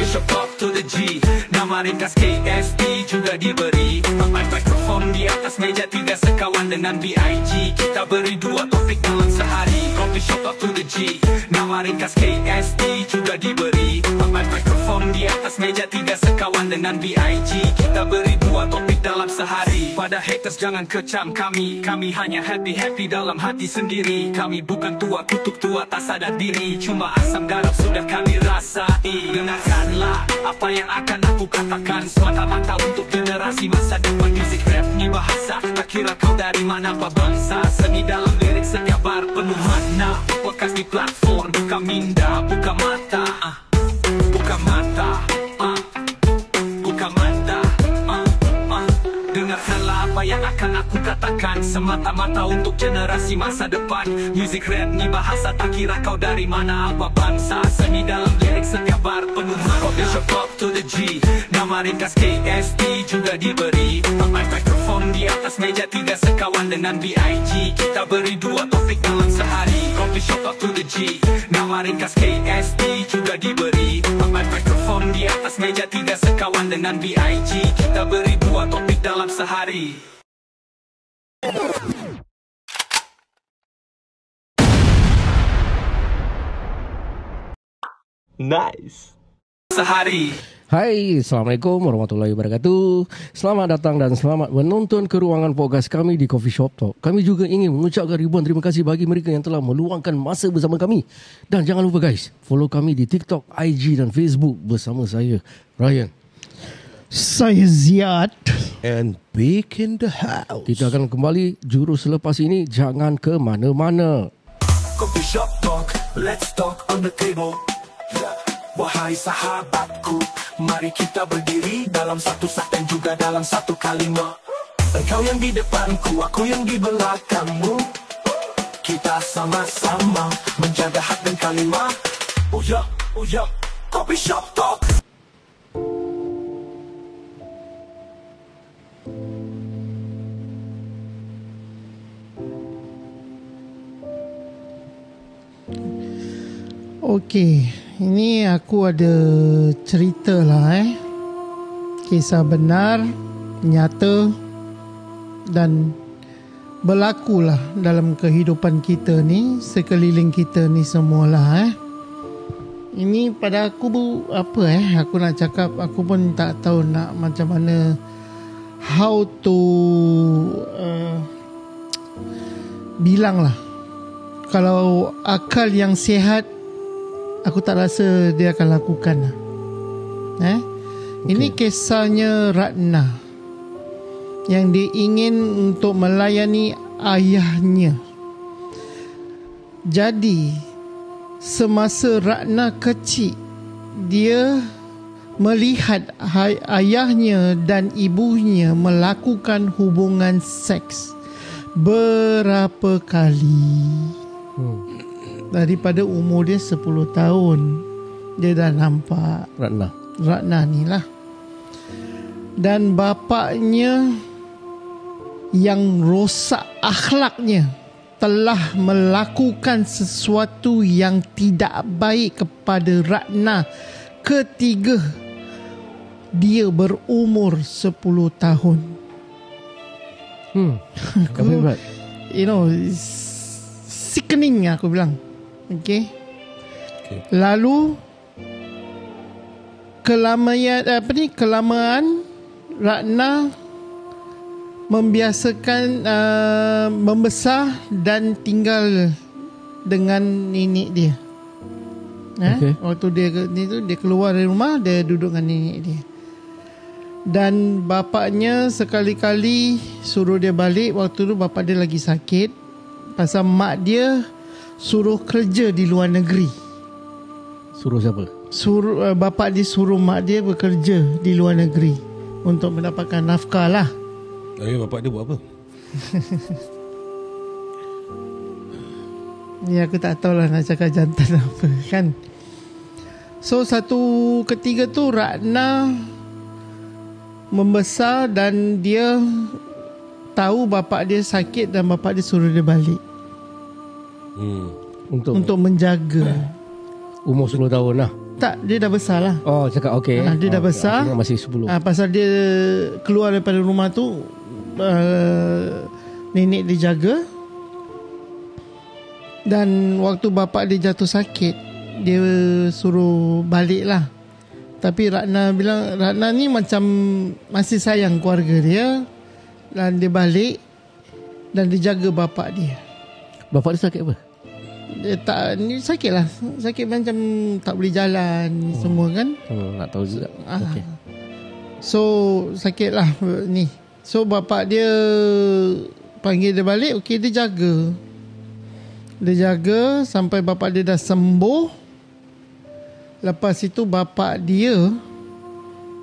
Coffee shop talk to the G, nama ringkas KST juga diberi. Mikrofon di atas meja, tidak sekawan dengan BIG. Kita beri 2 topik dalam sehari. Coffee shop talk to the G, nama ringkas KST juga diberi. Mikrofon di atas meja, tidak sekawan dengan BIG. Kita beri 2 topik dalam sehari. Pada haters jangan kecam kami, kami hanya happy dalam hati sendiri. Kami bukan tua kutuk tua tak sadar diri, cuma asam garam sudah kami rasai. Dengarkanlah apa yang akan aku katakan, semata-mata untuk generasi masa depan. Music rap ni bahasa, tak kira kau dari mana apa bangsa. Seni dalam lirik setiap bar penuh makna. Podcast di platform, buka minda, buka mata, buka mata, buka mata. Dengarkanlah apa yang akan aku katakan, semata-mata untuk generasi masa depan. Music rap ni bahasa, tak kira kau dari mana apa bangsa. Seni dalam lirik setiap bar penuh makna. Coffee shop talk to the G, nama ringkas KST juga diberi. Mikrofon di atas meja, tidak sekawan dengan BIG. Kita beri 2 topik dalam sehari. Coffee shop talk to the G, nama ringkas KST juga diberi. Mikrofon di atas meja, tidak sekawan dengan BIG. Kita beri 2 topik dalam sehari. Nice. Sehari. Hai, Assalamualaikum warahmatullahi wabarakatuh. Selamat datang dan selamat menonton ke ruangan podcast kami di Coffee Shop Talk. Kami juga ingin mengucapkan ribuan terima kasih bagi mereka yang telah meluangkan masa bersama kami. Dan jangan lupa guys, follow kami di TikTok, IG dan Facebook bersama saya, Ryan. Saya Ziad. And Big in the house. Kita akan kembali jurus selepas ini, jangan ke mana-mana. Coffee shop talk, let's talk on the table. Wahai sahabatku, mari kita berdiri dalam satu saat dan juga dalam satu kalimat. Engkau yang di depanku, aku yang di belakangmu. Kita sama-sama menjaga hak dan kalimat. Oh ya, Coffee shop talk. Okey, ini aku ada cerita lah kisah benar, nyata dan berlakulah dalam kehidupan kita ni, sekeliling kita ni semualah Ini pada aku apa aku nak cakap, aku pun tak tahu nak macam mana how to bilang lah. Kalau akal yang sihat, aku tak rasa dia akan lakukan lah. Okay. Ini kisahnya Ratna yang dia ingin untuk melayani ayahnya. Jadi semasa Ratna kecil, dia melihat ayahnya dan ibunya melakukan hubungan seks berapa kali. Daripada umur dia 10 tahun, dia dah nampak Ratna ni lah. Dan bapaknya yang rosak akhlaknya telah melakukan sesuatu yang tidak baik kepada Ratna ketika dia berumur 10 tahun. Sickening aku bilang. Okay. Lalu kelamaan Ratna membiasakan membesar dan tinggal dengan nenek dia. Waktu dia keluar dari rumah, dia duduk dengan nenek dia. Dan bapaknya sekali-kali suruh dia balik. Waktu tu bapak dia lagi sakit, pasal mak dia suruh kerja di luar negeri. Suruh siapa? Bapak dia suruh mak dia bekerja di luar negeri untuk mendapatkan nafkah lah. Bapak dia buat apa? Ni aku tak tahulah nak cakap jantan apa kan. So satu ketiga tu Ratna membesar dan dia tahu bapak dia sakit dan bapak dia suruh dia balik. Untuk menjaga. Umur 10 tahun lah. Tak, dia dah besar lah. Oh, cakap okey. Dia dah besar. Masih 10. Pasal dia keluar daripada rumah tu, nenek dia jaga. Dan waktu bapak dia jatuh sakit, dia suruh balik lah. Tapi Ratna bilang, Ratna ni macam masih sayang keluarga dia. Dan dia balik dan dia jaga bapak dia. Bapak dia sakit apa? Dia tak, ni sakit lah. Sakit macam tak boleh jalan semua kan. Nak tahu juga. Okay. So sakit lah ni. So bapak dia panggil dia balik. Okay, dia jaga. Dia jaga sampai bapak dia dah sembuh. Lepas itu bapak dia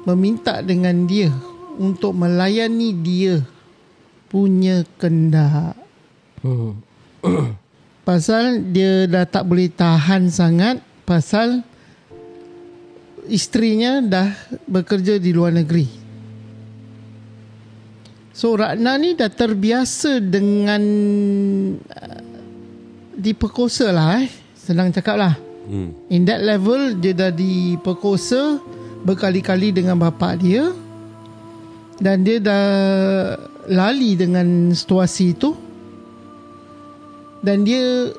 meminta dengan dia untuk melayani dia punya kendak. Pasal dia dah tak boleh tahan sangat. Pasal isterinya dah bekerja di luar negeri. So Ratna ni dah terbiasa dengan diperkosa lah. Senang cakap lah. In that level, dia dah diperkosa berkali-kali dengan bapak dia. Dan dia dah lali dengan situasi itu. Dan dia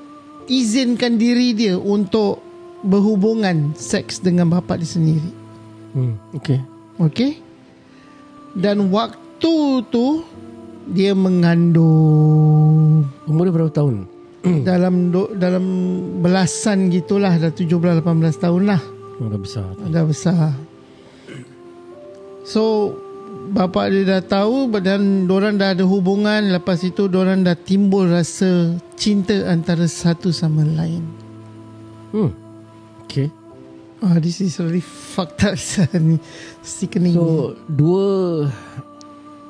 izinkan diri dia untuk berhubungan seks dengan bapa dia sendiri. Okay. Dan waktu tu dia mengandung. Umur dia berapa tahun? dalam belasan gitulah, dah 17-18 tahun lah. Dah besar. Dah besar. So bapa dia dah tahu dan diorang dah ada hubungan. Lepas itu diorang dah timbul rasa cinta antara satu sama lain. Okay. This is really fucked up. Sickening.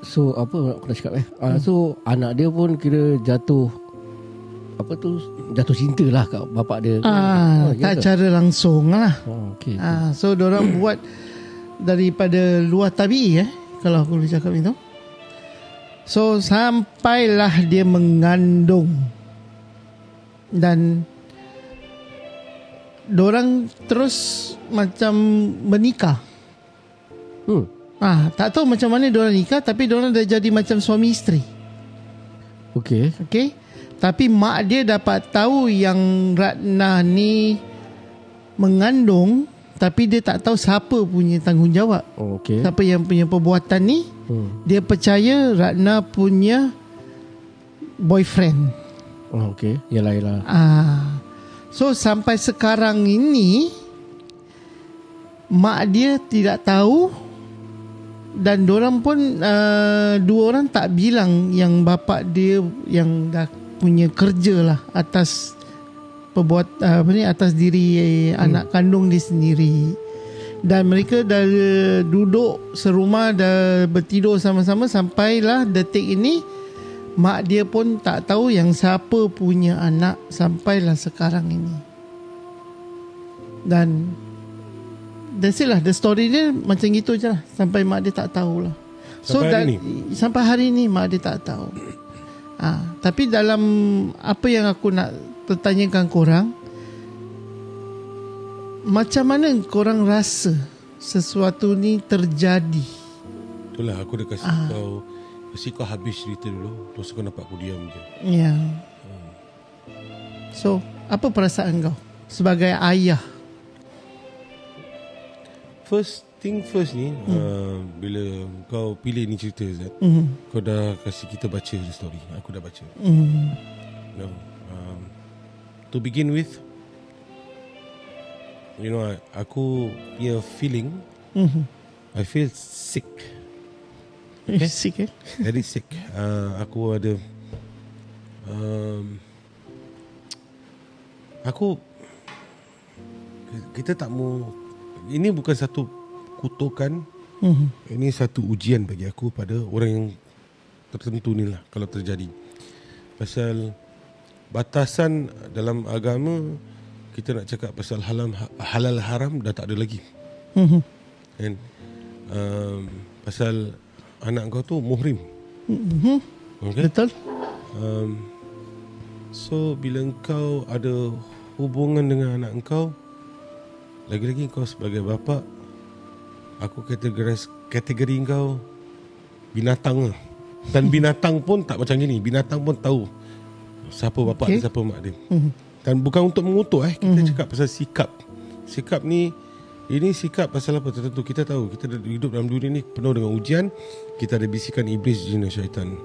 So apa aku nak cakap So anak dia pun kira jatuh cinta lah kat bapak dia. Tak cara langsung lah. Okay. So diorang buat daripada luar tabi'i kalau aku boleh cakap itu. So sampailah dia mengandung. Dan dorang terus macam menikah. Tak tahu macam mana dorang nikah, tapi dorang dah jadi macam suami isteri. Okay. Tapi mak dia dapat tahu yang Ratna ni mengandung, tapi dia tak tahu siapa punya tanggungjawab. Okay. Siapa yang punya perbuatan ni. Dia percaya Ratna punya boyfriend. Okay. Yalah. So sampai sekarang ini mak dia tidak tahu. Dan diorang pun dua orang tak bilang yang bapak dia yang dah punya kerja lah atas atas diri anak kandung dia sendiri. Dan mereka dah duduk serumah, dah bertidur sama-sama sampailah detik ini mak dia pun tak tahu yang siapa punya anak sampailah sekarang ini. Dan that's it lah, the story dia macam gitu je lah. Sampai mak dia tak tahulah. Sampai hari ni mak dia tak tahu. Tapi dalam apa yang aku nak pertanyakan korang, macam mana korang rasa sesuatu ni terjadi? Itulah aku dah kasih kau. Mesti kau habis cerita dulu, terus kau nampak aku diam je. Ya. So apa perasaan kau sebagai ayah? First thing first ni, bila kau pilih ni cerita Zat, kau dah kasih kita baca the story. Aku dah baca. To begin with, aku punya feeling, I feel sick. Okay? Sick Very sick. Aku ada kita tak mau. Ini bukan satu kutukan. Ini satu ujian bagi aku pada orang yang tertentu ni lah kalau terjadi. Pasal batasan dalam agama, kita nak cakap pasal halal haram dah tak ada lagi. And pasal anak kau tu muhrim. Okay? Betul. So bila kau ada hubungan dengan anak kau, Lagi-lagi kau sebagai bapa, aku kategori kau binatang lah. Dan binatang pun tak macam gini. Binatang pun tahu siapa bapa dia, siapa mak dia. Dan bukan untuk mengutuk kita cakap pasal sikap. Sikap ni, ini sikap pasal apa tertentu. Kita tahu kita hidup dalam dunia ni penuh dengan ujian. Kita ada bisikan iblis, jin dan syaitan.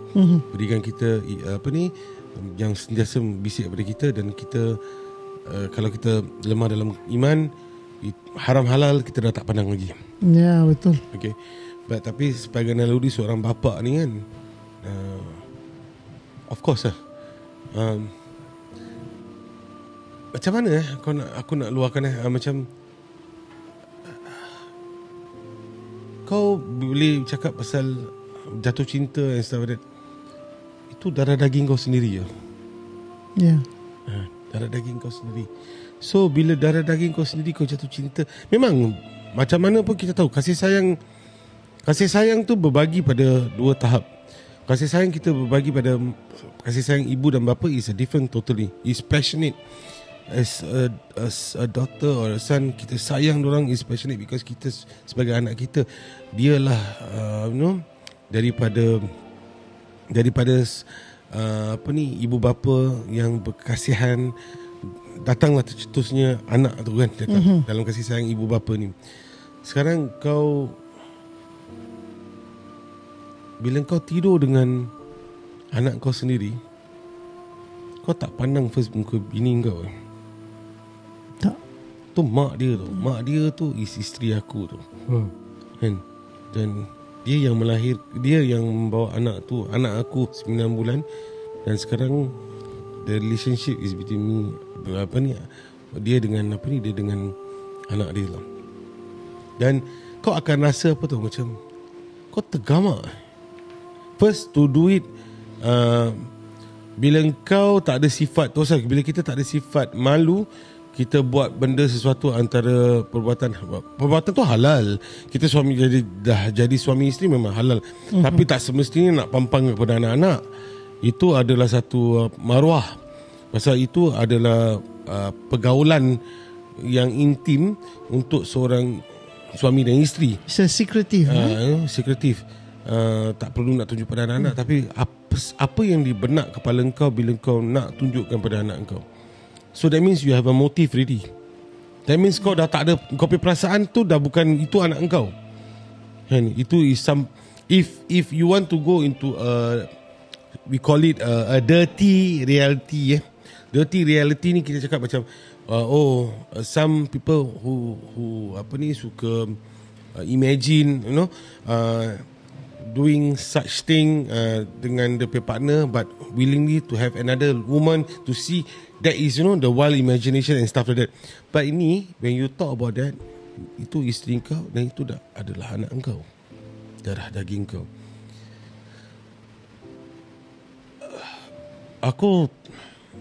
Berikan kita yang sentiasa bisik kepada kita. Dan kita kalau kita lemah dalam iman, haram halal kita dah tak pandang lagi. Ya, betul. Okay. Tapi sebagai naluri seorang bapa ni kan, of course lah, macam mana aku nak luahkan macam kau boleh cakap pasal jatuh cinta and stuff like that. Itu darah daging kau sendiri ya. Ya. Darah daging kau sendiri. So bila darah daging kau sendiri kau jatuh cinta, memang macam mana pun kita tahu kasih sayang tu berbagi pada dua tahap. Kasih sayang kita berbagi pada kasih sayang ibu dan bapa is a different totally. Is passionate. As a daughter or a son, kita sayang dorang is passionate because kita sebagai anak kita, dialah daripada ibu bapa yang berkasihan, datanglah tercetusnya anak tu kan, dalam kasih sayang ibu bapa ni. Sekarang bila kau tidur dengan anak kau sendiri, kau tak pandang first muka bini kau. Tak. Tu mak dia tu. Mak dia tu is isteri aku tu. Kan? Dan dia yang dia yang membawa anak tu, anak aku 9 bulan. Dan sekarang the relationship is between me, dia dengan anak dia lah. Dan kau akan rasa apa tu, macam kau tergamak. First to do it, bila kau tak ada sifat tu, bila kita tak ada sifat malu, kita buat benda sesuatu antara perbuatan tu halal. Kita dah jadi suami isteri memang halal. Tapi tak semestinya nak pampang kepada anak-anak. Itu adalah satu maruah. Pasal itu adalah pergaulan yang intim untuk seorang suami dan isteri. Secretive. Secretive. Tak perlu nak tunjuk pada anak-anak. Tapi apa yang di benak kepala kau bila kau nak tunjukkan pada anak kau. So that means you have a motive already. That means kau dah tak ada, kau punya perasaan tu dah bukan itu anak kau. Kan? Itu is some, if you want to go into we call it a dirty reality. Dirty reality ni kita cakap macam some people who suka imagine, doing such thing dengan the partner, but willingly to have another woman to see. That is the wild imagination and stuff like that. But ini, when you talk about that, itu isteri kau dan itu adalah anak kau, darah daging kau. Aku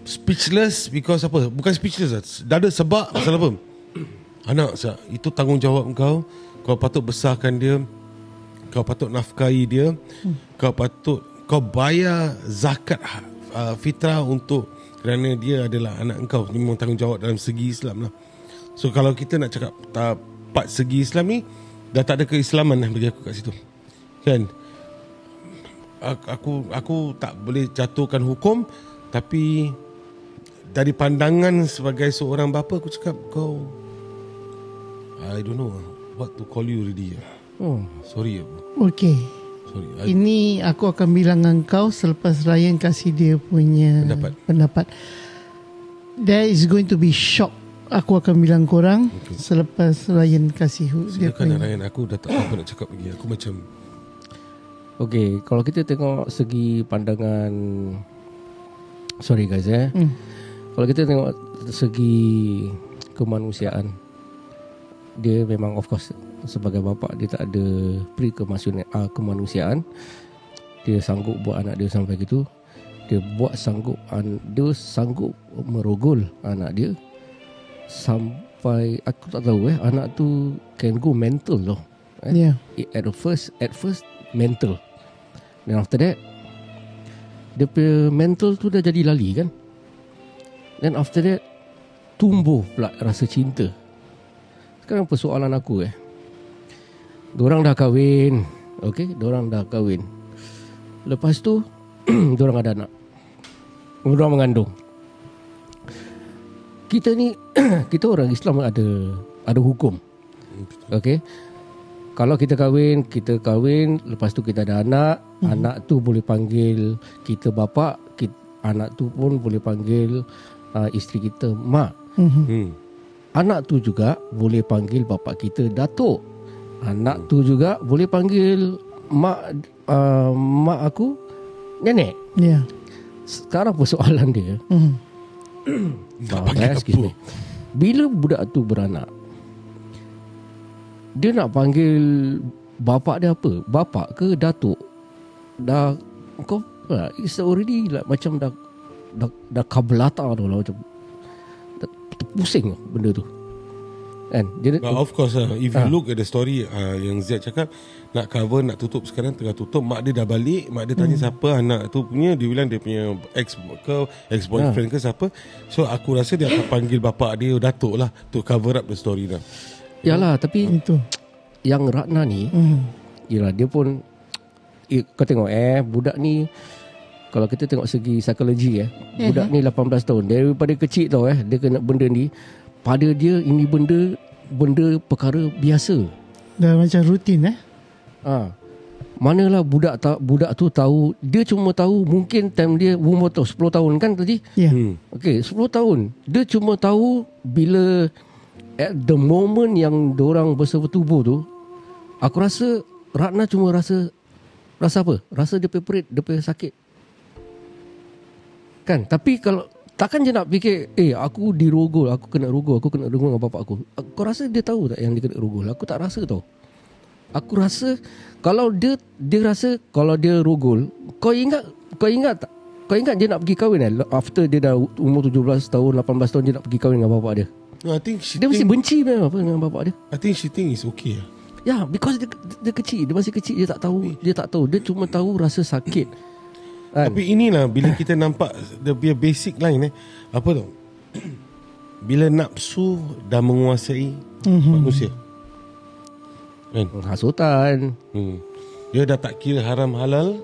speechless because apa? Bukan speechless lah. Dah ada sebab pasal apa? Anak itu tanggungjawab kau. Kau patut besarkan dia. Kau patut nafkahi dia. Kau bayar zakat fitrah untuk, kerana dia adalah anak engkau. Ini memang tanggungjawab dalam segi Islam lah. So kalau kita nak cakap part segi Islam ni, dah tak ada keislaman lah bagi aku kat situ. Kan? Aku tak boleh jatuhkan hukum, tapi dari pandangan sebagai seorang bapa, aku cakap kau, I don't know what to call you already. Sorry. Okay. Sorry. Ini aku akan bilang dengan kau selepas Ryan kasih dia punya pendapat. There is going to be shock. Aku akan bilang korang selepas Ryan kasih dia punya. Ryan, aku dah tak tahu apa nak cakap lagi. Aku macam okay, kalau kita tengok segi pandangan, sorry guys kalau kita tengok segi kemanusiaan, dia memang of course sebagai bapa dia tak ada kemanusiaan. Dia sanggup buat anak dia sampai gitu. Dia sanggup merogol anak dia sampai, aku tak tahu anak tu can go mental loh. At first mental. Then after that, dia punya mental tu dah jadi lali kan. Then after that, tumbuh pula rasa cinta. Sekarang persoalan aku Diorang dah kahwin. Okay, diorang dah kahwin. Lepas tu diorang ada anak. Diorang mengandung. Kita ni kita orang Islam ada hukum. Okay, kalau kita kahwin, lepas tu kita ada anak, anak tu boleh panggil kita bapa, anak tu pun boleh panggil isteri kita mak. Anak tu juga boleh panggil bapa kita datuk. Anak tu juga boleh panggil mak aku nenek. Ya. Sekarang persoalan dia, excuse me. Bila budak tu beranak, dia nak panggil bapak dia apa? Bapak ke datuk? Dah kau it's already like macam dah kablata tu lah, macam pusing benda tu. Kan? Of course if you look at the story yang Ziyad cakap, nak cover, nak tutup, sekarang tengah tutup, mak dia dah balik, mak dia tanya siapa anak tu punya, dia bilang dia punya ex-boyfriend ke siapa. So aku rasa dia akan panggil bapak dia datuk lah, to cover up the story lah. Yalah, tapi Itu. yang Ratna ni yalah, dia pun kau tengok budak ni, kalau kita tengok segi psikologi budak ni 18 tahun, daripada kecil tau dia kena benda ni. Pada dia ini benda perkara biasa. Dah macam rutin Manalah budak tu tahu, dia cuma tahu mungkin time dia umur 10 tahun kan tadi. Ya. Okey, 10 tahun. Dia cuma tahu bila at the moment yang diorang bersetubuh tu, aku rasa Ratna cuma rasa apa? Rasa dia perit, dia sakit. Kan? Tapi kalau takkan je nak fikir aku dirogol, aku kena rogol dengan bapak aku. Kau rasa dia tahu tak yang dia kena rogol? Aku tak rasa tau. Aku rasa kalau dia rasa kalau dia rogol, kau ingat tak? Kau ingat dia nak pergi kahwin after dia dah umur 17 tahun, 18 tahun, dia nak pergi kahwin dengan bapak dia. No, I think dia mesti benci dengan bapak dia. I think she think it's okay. Ya, because dia kecil, dia masih kecil, dia tak tahu, dia cuma tahu rasa sakit. Tapi inilah bila kita nampak the basic line apa tu? Bila nafsu dah menguasai manusia. Kan? Hasutan. Dia dah tak kira haram halal,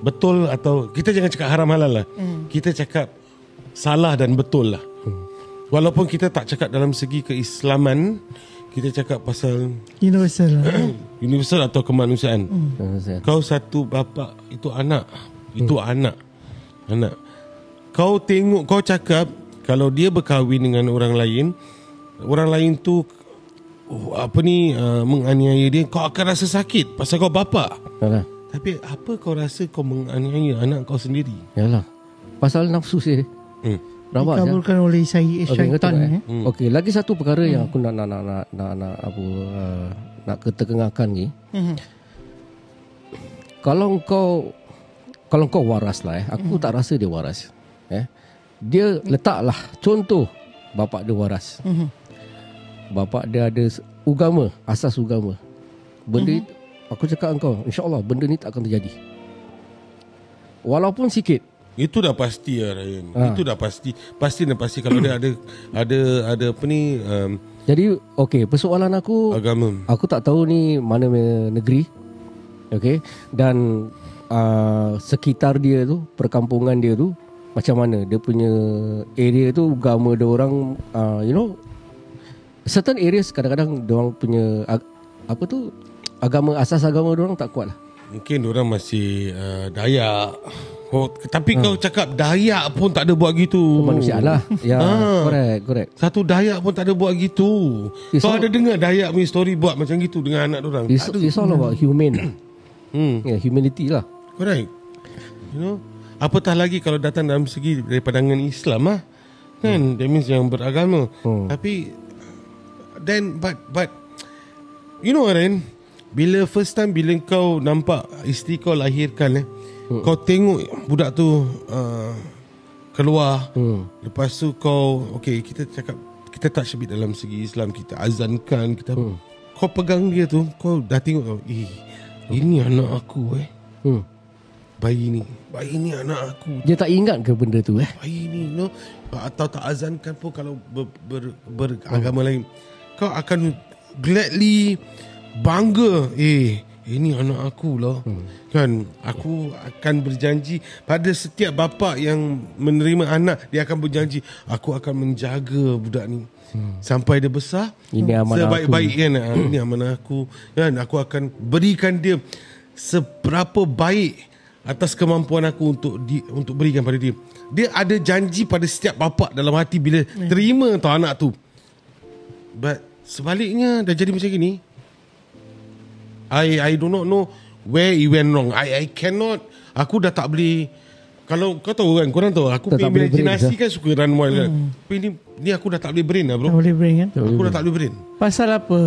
betul atau kita jangan cakap haram halal lah. Kita cakap salah dan betul lah. Walaupun kita tak cakap dalam segi keislaman, kita cakap pasal universal atau kemanusiaan. Kau satu bapa, itu anak. Itu anak. Kau tengok, kau cakap kalau dia berkahwin dengan orang lain tu menganiaya dia, kau akan rasa sakit pasal kau bapa. Yalah. Tapi apa kau rasa kau menganiaya anak kau sendiri? Yalah. Pasal nafsu sih. Rabak dikabulkan oleh syaitan. Okey, lagi satu perkara yang aku nak ketekengahkan ni. Kalau kau waras lah aku tak rasa dia waras. Dia letaklah contoh bapak dia waras. Bapak dia ada agama, asas agama. Benda aku cakap engkau, insya-Allah benda ni tak akan terjadi. Walaupun sikit. Itu dah pasti Ryan. Itu dah pasti. Pasti kalau dia ada apa ni jadi okey, persoalan aku agama. Aku tak tahu ni mana negeri. Okey, dan sekitar dia tu, perkampungan dia tu macam mana, dia punya area tu agama dia orang certain areas kadang-kadang dia orang punya asas agama dia orang tak kuat lah. Mungkin dia orang masih Dayak. Tapi kau cakap Dayak pun tak ada buat gitu. Manusia lah. Ya, correct. Satu Dayak pun tak ada buat gitu. Kau ada dengar Dayak punya story buat macam gitu dengan anak dia orang? It's all about human. Humanity lah. Correct. Apatah lagi kalau datang dalam segi dari pandangan Islam kan, that means yang beragama. Tapi then but Ren, bila first time bila kau nampak isteri kau lahirkan kau tengok budak tu keluar, lepas tu kau kita cakap, kita touch a bit dalam segi Islam, kita azankan, kita kau pegang dia tu, kau dah tengok ini anak aku bayi ni anak aku. Dia tak ingat ke benda tu bayi ni atau tak azankan pun, kalau beragama lain kau akan gladly bangga, ini anak aku lah. Kan, aku akan berjanji pada setiap bapa yang menerima anak, dia akan berjanji, aku akan menjaga budak ni sampai dia besar. Ini amanah sebaik-baik kan. Ini amanah aku. Kan, aku akan berikan dia seberapa baik atas kemampuan aku untuk berikan pada dia. Dia ada janji pada setiap bapa dalam hati bila terima tau anak tu. But sebaliknya dah jadi macam gini. I do not know where it went wrong. I cannot. Aku dah tak boleh. Kalau kau tahu kan, korang tahu, aku punya imaginasi kan suka run wild kan. Tapi ni aku dah tak boleh brain lah bro. Tak boleh brain kan? Aku dah tak boleh brain. Pasal apa?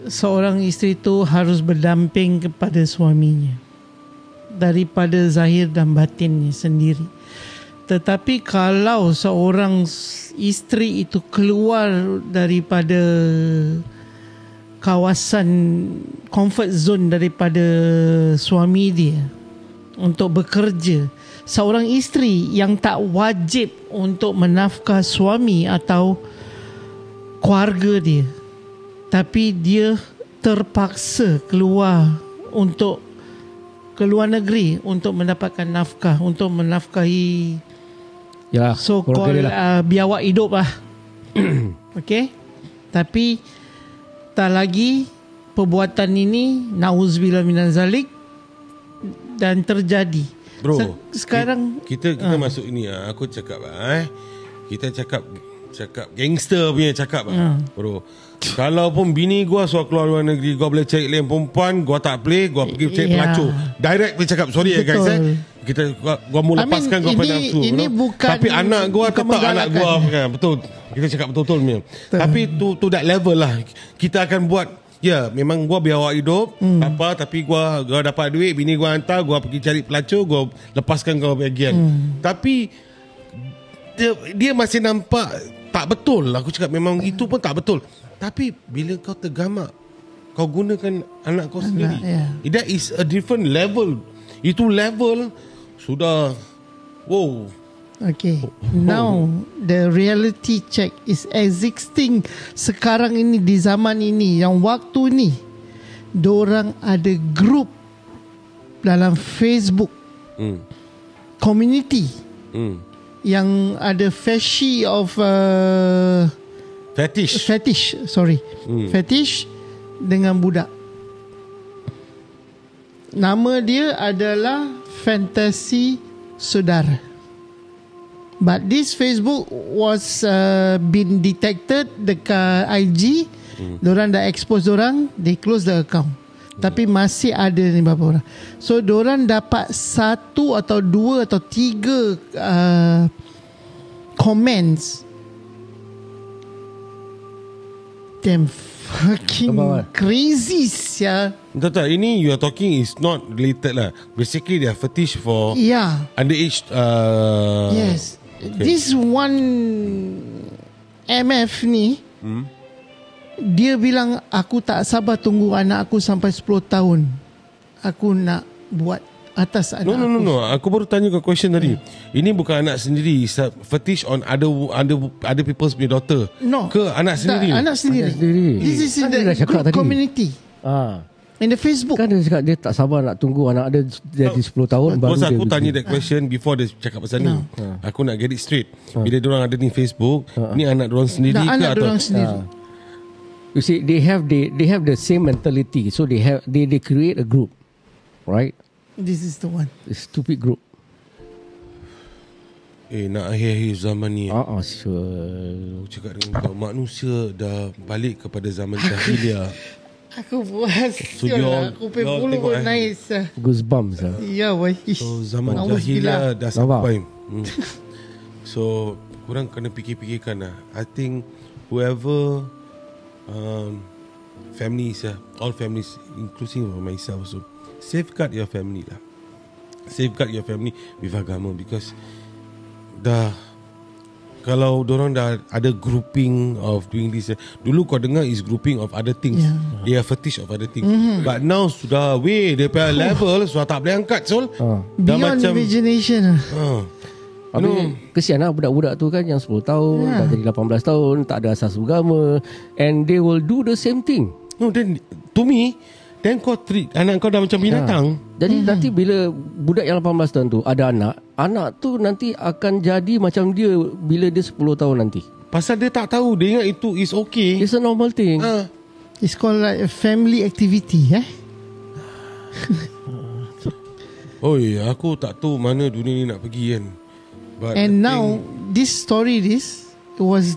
Seorang isteri tu harus berdamping kepada suaminya daripada zahir dan batinnya sendiri. Tetapi kalau seorang isteri itu keluar daripada kawasan comfort zone daripada suami dia untuk bekerja, seorang isteri yang tak wajib untuk menafkah suami atau keluarga dia, tapi dia terpaksa keluar untuk ke luar negeri untuk mendapatkan nafkah, untuk menafkahi so-called biawak hidup lah. Okay. Tapi tak lagi perbuatan ini na'udzubillah minaz zalik dan terjadi. Bro, sekarang kita masuk ini aku cakap kita cakap gangster punya cakap bro. Kalau pun bini gua suruh keluar luar negeri, gua boleh cari lain perempuan, gua tak boleh, gua pergi cari pelacur. Direct dia cakap, sorry guys gua mau lepaskan gua pada nafsu. Tapi anak gua tetap anak gua kan. Betul. Kita cakap betul-betul punya. Tapi to that level lah kita akan buat. Ya, memang gua biawak hidup apa, tapi gua dapat duit, bini gua hantar, gua pergi cari pelacur, gua lepaskan kau bahagian. Tapi dia masih nampak tak betul. Aku cakap memang itu pun tak betul. Tapi bila kau tergamak, kau gunakan anak kau sendiri, that is a different level. Itu level sudah wow. Okay. Now the reality check is existing sekarang ini, di zaman ini, yang waktu ni dorang ada group dalam Facebook community yang ada fetish dengan budak. Nama dia adalah Fantasi Saudara. But this Facebook was been detected dekat IG. Diorang dah expose diorang, they close the account. Tapi masih ada ni beberapa orang. So diorang dapat 1 atau 2 atau 3 comments. Damn fucking crazy sia. Tak, ini you are talking is not related lah. Basically they are fetish for underage yes. Okay. This one MF ni dia bilang, aku tak sabar tunggu anak aku sampai 10 tahun. Aku nak buat atas anak aku. No. Aku baru tanya kau question tadi. Ini bukan anak sendiri, fetish on other people's daughter. No. Ke anak sendiri? Anak sendiri. This is in the group community. In the Facebook. Kan dia cakap dia tak sabar nak tunggu anak dia jadi 10 tahun baru dia. Aku tanya that question before dia cakap pasal ni. Aku nak get it straight. Bila diorang ada ni Facebook, ni anak diorang sendiri ke anak diorang sendiri. You see, they have the same mentality. So they create a group, right? This is the one. A stupid group. Nak akhir-akhir zaman ni. Sure. Aku cakap dengan kau, manusia dah balik kepada zaman jahiliah. Aku puas. So aku pembulu pun nice. Goosebumps. Ya, wah. So zaman jahiliah dah sampai. So korang kena fikir-fikirkan lah. I think whoever families, all families, including myself also, safeguard your family lah. Safeguard your family with agama, because kalau dorang dah ada grouping of doing this. Dulu kau dengar is grouping of other things. They are fetish of other things. But now sudah daripada level sudah tak boleh angkat. Dah Beyond macam imagination. Habis kesian lah budak-budak tu kan yang 10 tahun dah jadi 18 tahun, tak ada asas agama, and they will do the same thing. No, then to me, then kau treat anak kau dah macam binatang. Jadi nanti bila budak yang 18 tahun tu ada anak tu nanti akan jadi macam dia bila dia 10 tahun nanti. Pasal dia tak tahu, dia ingat itu is okay. It's a normal thing. It's called like a family activity. Oh ya, aku tak tahu mana dunia ni nak pergi kan. But And now this story was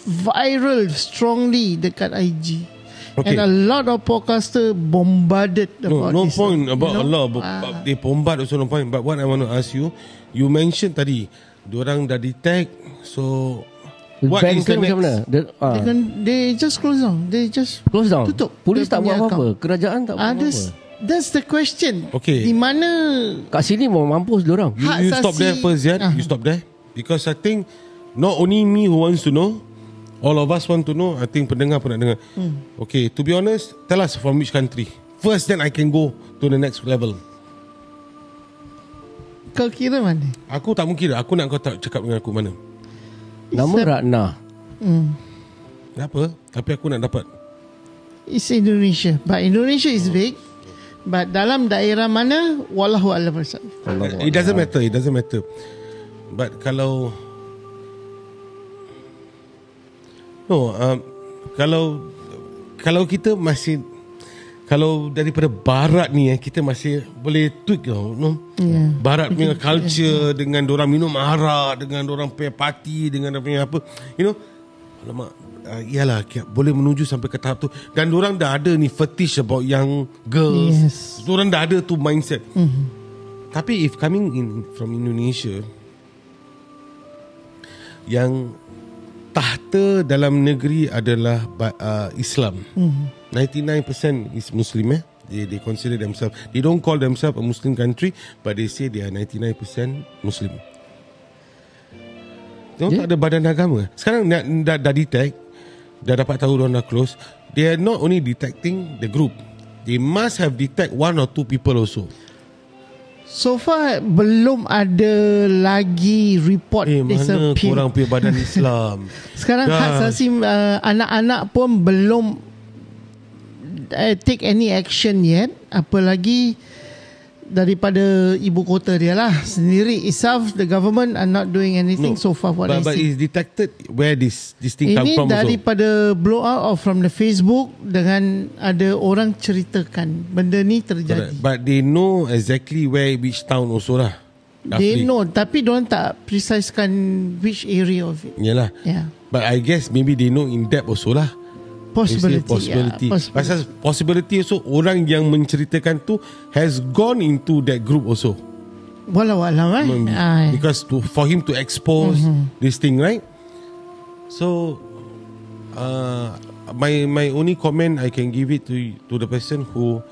viral strongly dekat IG. Okay. And a lot of podcaster bombarded about no this. point about Allah. They bombard also no point. But what I want to ask you, you mentioned tadi, diorang dah detect. So what is the macam next? mana? They just close down. They just Close down. tutup. Polis dia tak buat punya apa-apa. account. Kerajaan tak buat apa-apa. That's the question. Okay. Di mana Kat sini mau mampus diorang. You stop there first, Ziad. You stop there. Because I think not only me who wants to know, all of us want to know. I think pendengar pun nak dengar. Okay, to be honest, tell us from which country. First, then I can go to the next level. kau kira mana? Aku tak mungkin. Aku nak kau tak cakap dengan aku mana. Nama Ratna. Kenapa? Tapi aku nak dapat. It's Indonesia. But Indonesia is big. But dalam daerah mana, wallahu a'lam. It doesn't matter. It doesn't matter. But kalau kalau kita masih, kalau daripada barat ni kita masih boleh tweak barat punya culture dengan dorang minum arak, dengan dorang punya party, dengan dorang punya apa, alamak, iyalah boleh menuju sampai ke tahap tu. Dan dorang dah ada ni fetish about young girls. Dorang dah ada tu mindset. Tapi if coming in from Indonesia, yang tahta dalam negeri adalah Islam. 99% is Muslim. They consider themselves, they don't call themselves a Muslim country, but they say they are 99% Muslim. Tak ada badan agama. Sekarang dah detect, dah dapat tahu diorang dah close. They are not only detecting the group, they must have detect one or two people also. So far belum ada lagi report Mana korang punya badan Islam? Sekarang hak asasi anak-anak pun belum take any action yet. Apalagi daripada ibu kota dia lah sendiri itself, the government are not doing anything so far. But is detected where this thing come from? Ini daripada blow out from the Facebook, dengan ada orang ceritakan benda ni terjadi. But they know exactly which town also lah. They know, tapi diorang tak precisekan which area of it. Yalah. Yeah. But I guess maybe they know in depth also lah. Possibility. Pasal possibility also, orang yang menceritakan tu has gone into that group also. Walau alam because for him to expose this thing, right? So my only comment I can give it to the person who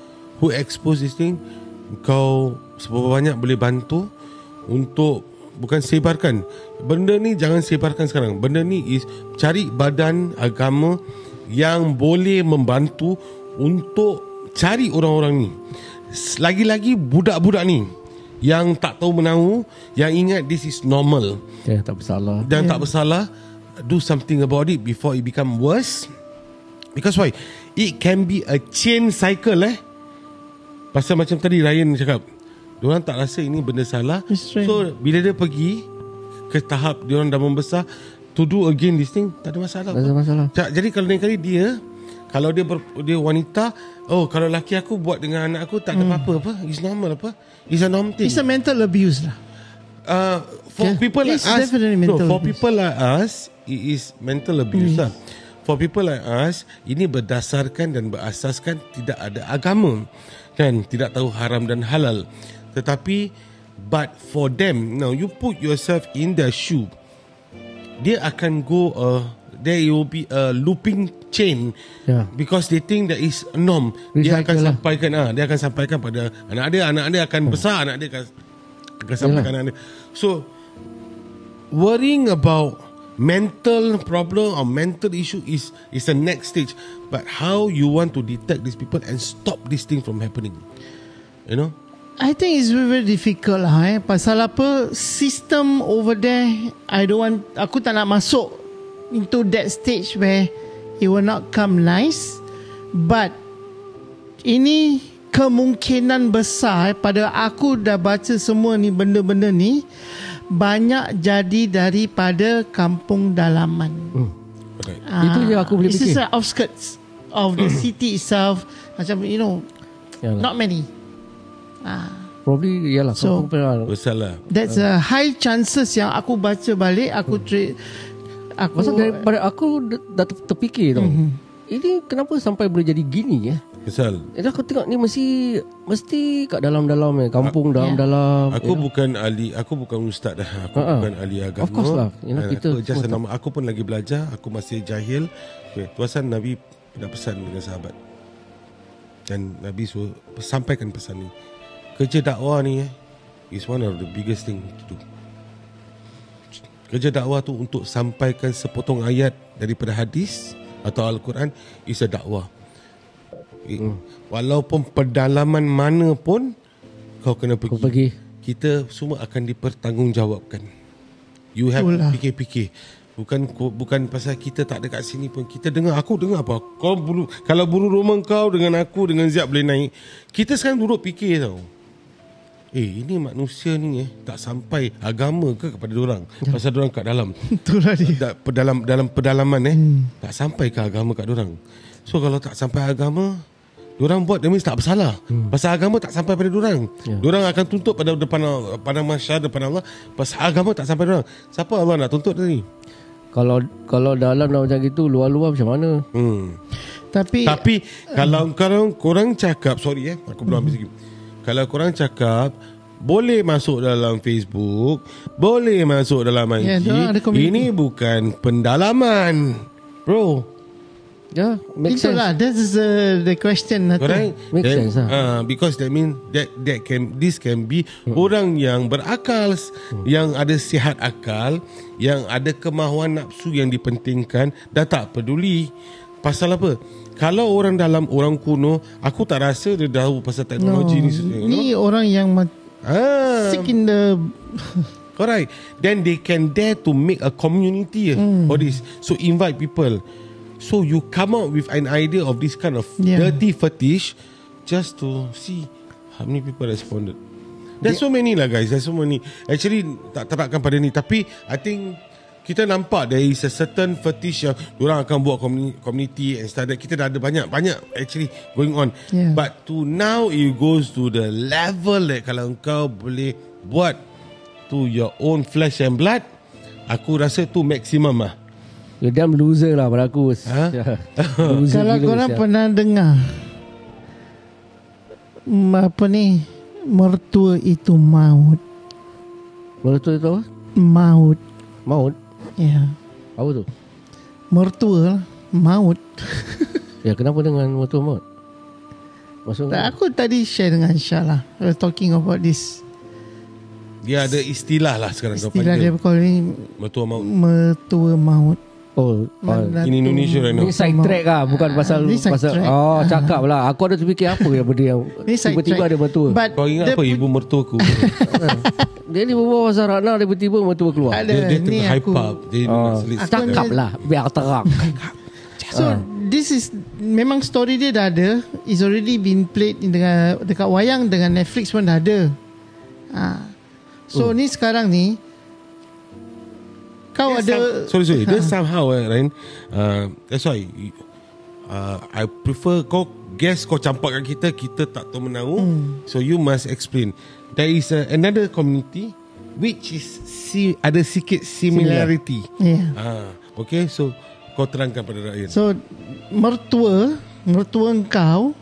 expose this thing, kau seberapa banyak boleh bantu untuk bukan sebarkan benda ni, jangan sebarkan sekarang. Benda ni is cari badan agama yang boleh membantu untuk cari orang-orang ni. Lagi-lagi budak-budak ni yang tak tahu menahu, yang ingat this is normal, tak bersalah, dan tak bersalah. Do something about it before it become worse. Because why? It can be a chain cycle. Pasal macam tadi Ryan cakap, diorang tak rasa ini benda salah. So bila dia pergi ke tahap diorang dah membesar, to do again this thing, tak ada masalah. Tak ada masalah. Jadi kalau lain kali dia, kalau dia wanita, kalau laki aku buat dengan anak aku, tak ada apa-apa. It's normal apa? It's a normal thing. It's a mental abuse lah. For people like us, for people like us, it is mental abuse lah. For people like us, ini berdasarkan dan berasaskan tidak ada agama, kan? Tidak tahu haram dan halal. Tetapi, but for them, now you put yourself in their shoe, dia akan go there will be a looping chain, because they think that is a norm. Dia akan sampaikan pada anak dia akan besar, anak dia akan sampaikan anak dia. So worrying about mental problem or mental issue is the next stage, but how you want to detect these people and stop this thing from happening, I think it's very, very difficult lah Pasal apa, system over there, aku tak nak masuk into that stage where it will not come nice. But ini kemungkinan besar pada aku dah baca semua ni benda-benda ni banyak jadi daripada kampung dalaman. Itu je aku boleh fikir. It's just outskirts of the city itself. Macam Yalah. not many. Probably yalah. So, Besar lah. That's a high chances yang aku baca balik. Aku Pasal daripada aku dah terfikir tau. Ini kenapa sampai boleh jadi gini Besar. Aku tengok ni mesti kat dalam-dalam kampung dalam-dalam. Aku bukan ahli, aku bukan ustaz dah. Aku bukan ahli agama. Of course lah. Aku pun lagi belajar, aku masih jahil. Tuasan Nabi dah pesan dengan sahabat. Dan Nabi suruh sampaikan pesan ni. Kerja dakwah ni is one of the biggest thing to do. Kerja dakwah tu untuk sampaikan sepotong ayat daripada hadis atau Al-Quran is a dakwah. Walaupun pedalaman mana pun kau kena pergi. Kita semua akan dipertanggungjawabkan. You have to fikir-fikir. Bukan pasal kita tak ada kat sini pun. Kita dengar, aku dengar apa? Kalau buru rumah kau dengan aku dengan Ziad boleh naik. Kita sekarang duduk fikir tau. Ini manusia ni tak sampai agama ke kepada diorang. Pasal diorang kat dalam. Itulah dia. Dalam pedalaman tak sampai ke agama kat diorang. So kalau tak sampai agama, diorang buat demi tak bersalah. Pasal agama tak sampai pada diorang. Diorang akan tuntut pada depan masyarakat, depan Allah. Pasal agama tak sampai diorang. Siapa Allah nak tuntut tadi? Kalau dalam dah macam gitu, luar-luar macam mana? Tapi kalau korang cakap, sorry aku belum habis lagi. Kalau korang cakap boleh masuk dalam Facebook, boleh masuk dalam IG, ini bukan pendalaman, bro. Make sense. Itulah, that is the question. Correct. Make sense because that mean this can be orang yang berakal, yang ada sihat akal, yang ada kemahuan nafsu yang dipentingkan, dah tak peduli pasal apa. Kalau orang dalam, orang kuno, aku tak rasa dia tahu pasal teknologi ni. Ni orang yang sick in the correct. Then they can dare to make a community for this. So invite people. So you come up with an idea of this kind of dirty fetish just to see how many people responded. There's so many lah guys. There's so many. Actually tak terapkan pada ni. Tapi I think kita nampak there is a certain fetish yang diorang akan buat community and stuff that. Kita dah ada banyak actually going on. But to now it goes to the level that kalau kau boleh buat to your own flesh and blood, aku rasa tu maksimum lah. You're damn loser lah pada aku. Kalau korang pernah dengar apa ni, mertua itu maut. Mertua itu apa? Maut. Ya. Apa tu? Mertua maut. Ya, kenapa dengan mertua maut? Maksudnya aku tadi share dengan Syah lah, talking about this. Dia ada istilah lah sekarang. Istilah dia call ni mertua maut. In Indonesia right now. Ni side track lah. Bukan pasal cakap lah. Aku ada terfikir apa yang benda yang tiba-tiba ada mertua. Kau ingat apa ibu mertua aku? Dia ni berbual pasal Rana, tiba-tiba mertua keluar. Dia tengah hype up. Cakap lah biar terang. So this is memang story dia dah ada. It's already been played dekat wayang, dengan Netflix pun dah ada. So ni sekarang ni kau ada sorry there's somehow Ryan, that's why I prefer kau guess, kau campak kat kita tak tahu menahu. So you must explain. There is another community which is ada sikit similarity. Okay, so kau terangkan pada rakyat. So mertua kau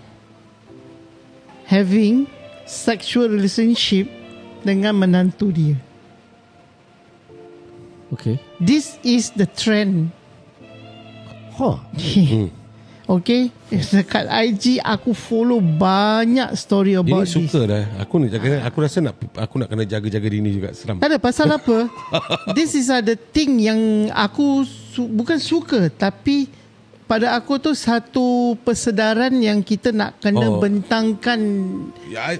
having sexual relationship dengan menantu dia. Okay. This is the trend. Okay. Dekat IG aku follow banyak story about this. Ini suka dah. Aku rasa aku nak kena jaga-jaga diri ni juga. Seram. Tak ada pasal apa. This is the thing yang aku bukan suka, tapi pada aku tu satu persedaran yang kita nak kena bentangkan. I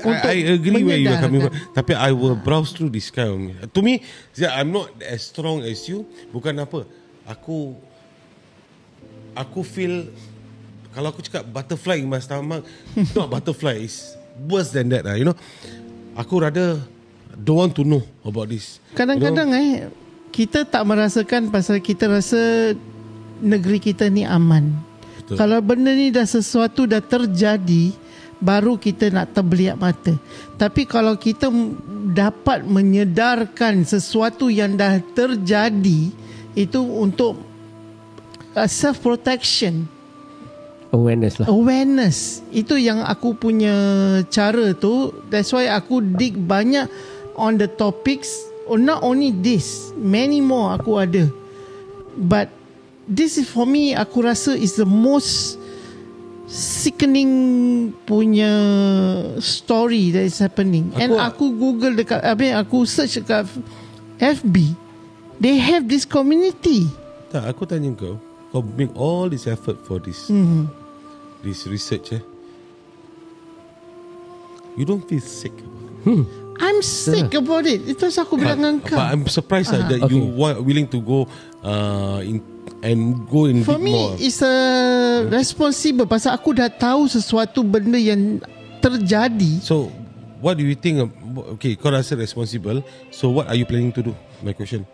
agree where you are coming from. Tapi I will browse through this kind of, to me, I'm not as strong as you. Bukan apa, aku feel, kalau aku cakap butterfly in my stomach, not butterfly, it's worse than that lah, you know. Aku rather don't want to know about this. Kadang-kadang kita tak merasakan pasal kita rasa negeri kita ni aman. Betul. Kalau benda ni dah sesuatu dah terjadi, baru kita nak terbeliak mata. Tapi kalau kita dapat menyedarkan sesuatu yang dah terjadi, itu untuk self-protection, awareness. Itu yang aku punya cara tu. That's why aku dig banyak on the topics. Not only this, many more aku ada. But this is for me, aku rasa is the most sickening punya story that is happening. And aku Google dekat, aku search dekat FB, they have this community. Tak, aku tanya kau make all this effort for this this research, you don't feel sick about it? I'm sick about it. Itu aku bilang dengan kau. But I'm surprised that you willing to go and go in for bit me more. It's a responsible, pasal aku dah tahu sesuatu benda yang terjadi. So what do you think okay, kau rasa responsible, so what are you planning to do? My question.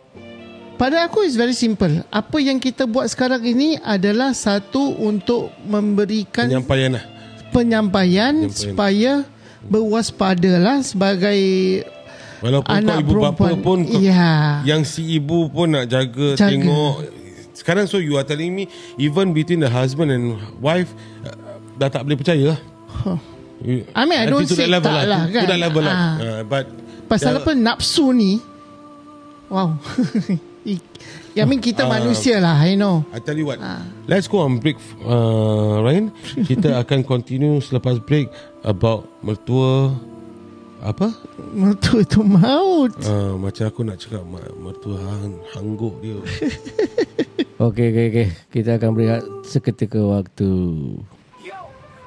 Pada aku is very simple. Apa yang kita buat sekarang ini adalah satu untuk memberikan penyampaian supaya berwaspadalah sebagai walaupun anak kau ibu bapa pun yang si ibu pun nak jaga. Tengok sekarang. So you are telling me even between the husband and wife dah tak boleh percaya. I mean I don't say tak lah kan. Itu dah level lah. But pasal apa nafsu ni, wow. I mean kita manusia lah, I know. I tell you what, let's go on break, Ryan. Kita akan continue selepas break about mertua apa? Mertua itu maut. Macam aku nak cakap mertua hangguk dia. Okay. Kita akan berehat seketika waktu. Yo,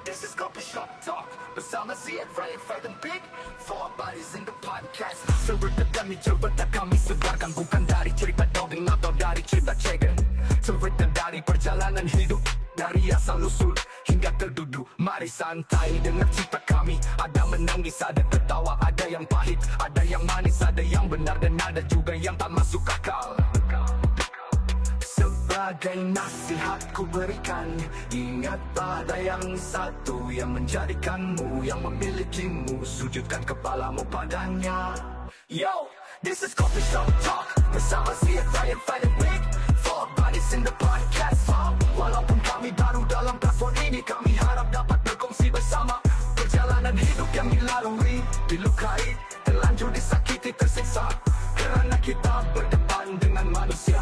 this is Coffee Shop Talk. Bersama Ziad, Ryan, Fred and Big. Four bodies in the podcast. Cerita kami cerita kami sebarkan, bukan dari cerita dongeng atau dari cerita cegan. Cerita dari perjalanan hidup, dari asal usul hingga terduduk. Mari santai dengar cerita kami. Ada menangis, ada tertawa, ada yang pahit, ada yang manis, ada yang benar dan ada juga yang tak masuk akal. Sebagai nasihat ku berikan, ingat pada yang satu yang menjadikanmu, yang memilikimu, sujudkan kepalamu padanya. Yo, this is Coffee Shop Talk. Bersama Ziad, Ryan, Fred and Big. Four bodies in the podcast. Walaupun kami baru dalam platform ini, kami harap dapat berkongsi bersama perjalanan hidup yang dilalui, dilukai, terlanjur disakiti, tersiksa, kerana kita berdepan dengan manusia.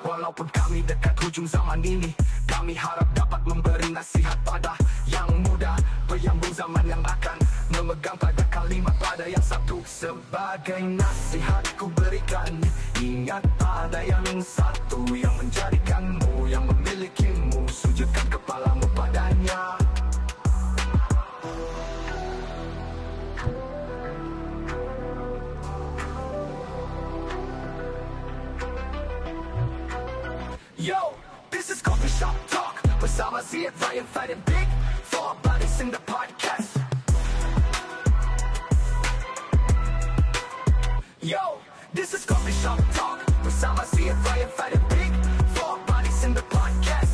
Walaupun kami dekat hujung zaman ini, kami harap dapat memberi nasihat pada yang muda, penyambung zaman yang akan memegang pada kalimat pada yang satu. Sebagai nasihat ku berikan, ingat pada yang satu yang menjadikanmu, yang memilikimu, sujudkan kepalamu padanya. Yo, this is Coffee Shop Talk. Bersama Ziad, Ryan, Fred and Big. Four bodies in the podcast. Yo, this is Coffee Shop Talk. Bersama Ziad, Ryan, Fred and Big. Four bodies in the podcast.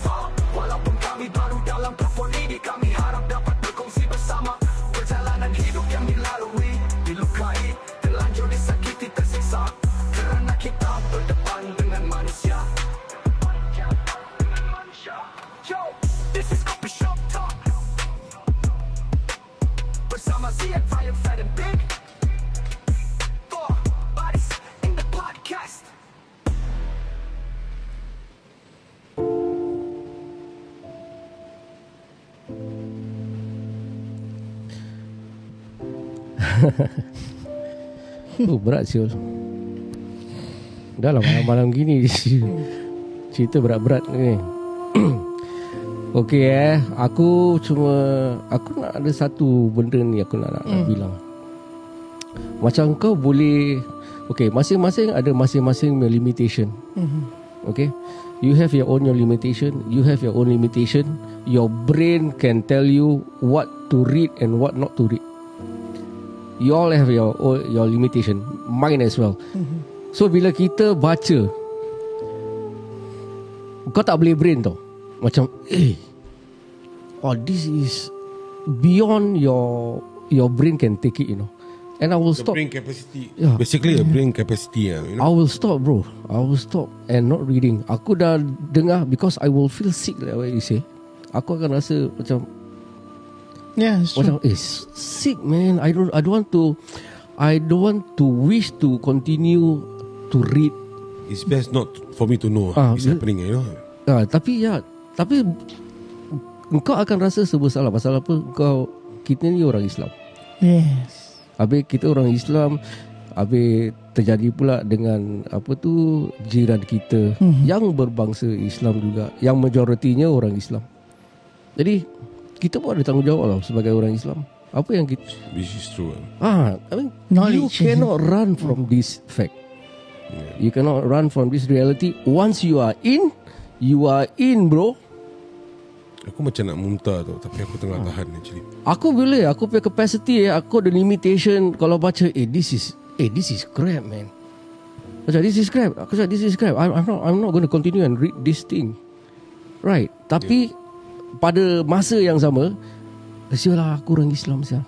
Walaupun kami baru dalam platform ini, kami harap dapat berkongsi bersama perjalanan hidup yang dilalui, dilukai, terlanjur disakiti, tersiksa, kerana kita berdepan dengan manusia. Yo, this is Coffee Shop Talk. Bersama Ziad, Ryan, Fred and Big. Four bodies in the podcast. Berat siul. Dah lah malam-malam gini. cerita berat-berat ni. Okey aku nak ada satu benda ni aku nak bilang. Macam kau boleh, okey, masing-masing ada masing-masing limitation. Okay, you have your own limitation. You have your own limitation. Your brain can tell you what to read and what not to read. You all have your limitation. Mine as well. So bila kita baca, kau tak boleh brain tau. Macam this is beyond your brain can take it, you know. And I will The stop. brain capacity. Yeah. Basically a brain capacity, you know. I will stop, bro. I will stop and not reading. Aku dah dengar, because I will feel sick like what you say. Aku akan rasa macam Yeah, it's true. macam sick, man. I don't want to wish to continue to read. It's best not for me to know it's happening, you know. Tapi engkau akan rasa serba salah. Pasal apa? Kita ni orang Islam. Yes. Habis kita orang Islam, habis terjadi pula dengan jiran kita yang berbangsa Islam juga, yang majoritinya orang Islam. Jadi kita pun ada tanggungjawab lah sebagai orang Islam. Apa yang kita, Which is true. I mean, you Knowledge. cannot run from this fact. You cannot run from this reality. Once you are in, bro. Aku macam nak muntah tau, tapi aku tengah tahan actually. Aku boleh, aku punya capacity, aku ada limitation. Kalau baca, this is crap, man. Macam this is crap. Aku cakap this is crap. I'm not going to continue and read this thing. Right. Tapi pada masa yang sama, sialah aku orang Islam sial.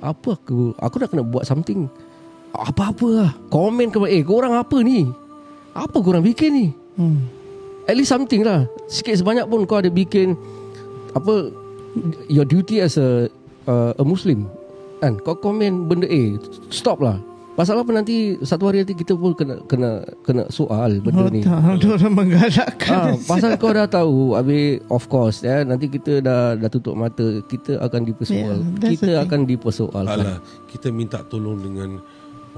Apa aku nak kena buat something. Apa-apa lah. Komen ke korang apa ni? Apa korang bikin ni? At least something lah. Sikit sebanyak pun kau ada bikin your duty as a Muslim kan, kau komen benda stop lah. Pasal apa, nanti satu hari nanti kita pun kena soal benda ni. Orang menggalakkan. Pasal kau dah tahu, habis of course nanti kita dah tutup mata, kita akan dipersoal. Kita akan dipersoalkan. Alah, kita minta tolong dengan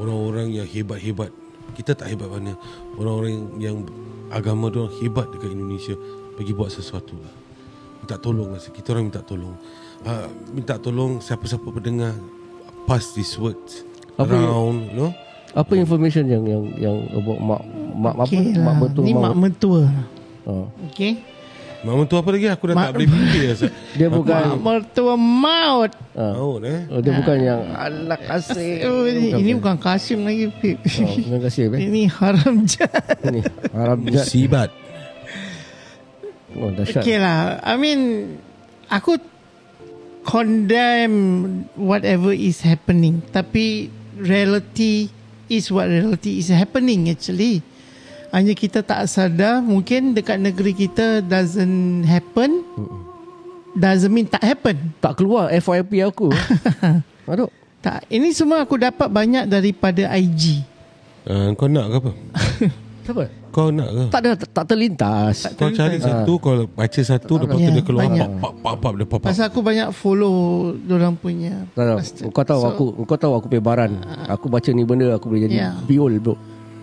orang-orang yang hebat-hebat. Kita tak hebat mana. Orang-orang yang agama diorang hebat dekat Indonesia pergi buat sesuatu lah. Minta tolong lah. Kita orang minta tolong. Minta tolong siapa-siapa pendengar, pass this words around, you know. Apa information yang about mak mertua? Ni mak mertua. Okay. Mak mertua apa lagi? Aku dah tak boleh fikir. Dia bukan Mak mertua maut. Maut dia bukan yang anak kasih. Ini bukan Kasim lagi, Pip. Terima kasih. Ini haram jat. Ini haram jat. Musibat. Oh, dahsyat. Okay lah. I mean, aku condemn whatever is happening. Tapi reality is what reality is happening actually. Hanya kita tak sadar. Mungkin dekat negeri kita doesn't happen. Doesn't mean tak happen. Tak keluar FYP aku. Aduh. Tak. Ini semua aku dapat banyak daripada IG. Kau nak ke apa? Apa? Kau nak ke? Tak terlintas. Kau cari satu, kau baca satu, lepas tu dia keluar banyak. dia pop. Pasal aku banyak follow dorang punya. Kau tahu aku punya baran. Aku baca ni benda aku boleh jadi biol, bro.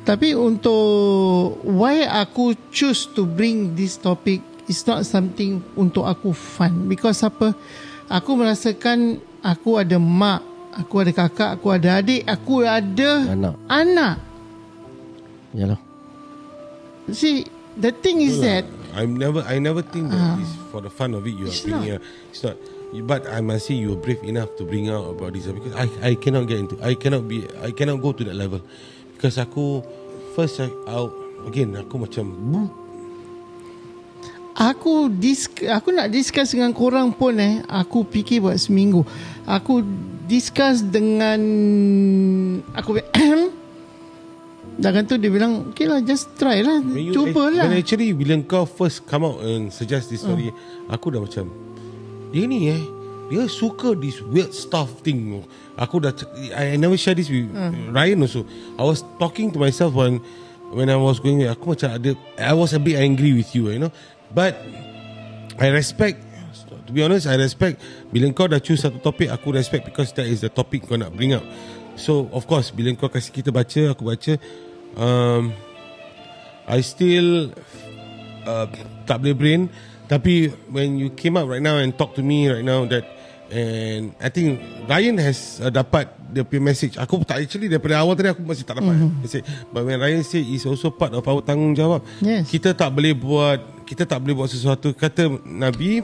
Tapi untuk why aku choose to bring this topic is not something untuk aku fun. Because apa? Aku merasakan aku ada mak, aku ada kakak, aku ada adik, aku ada anak. Yalah. See, the thing is that I never think that it's for the fun of it. You are bringing it's not. But I must say you are brave enough to bring out about this because I cannot get into. I cannot go to that level because aku first again aku macam aku nak discuss dengan korang pun aku fikir buat seminggu. Aku discuss dengan aku dan tu dia bilang okay lah, just try lah, cubalah. When actually bila kau first come out and suggest this story, aku dah macam dia ni dia suka this weird stuff thing. Aku dah I never share this with Ryan also. I was talking to myself when I was going, aku macam I was a bit angry with you, you know. But I respect, to be honest, I respect bila kau dah choose satu topik, aku respect because that is the topic kau nak bring up. So of course bila kau kasih kita baca, aku baca, I still tak boleh brain. Tapi when you came up right now and talk to me right now that, and I think Ryan has dapat dia punya message. Aku tak, actually daripada awal tadi aku masih tak dapat message. But when Ryan say is also part of our tanggungjawab. Yes. Kita tak boleh buat sesuatu, kata Nabi,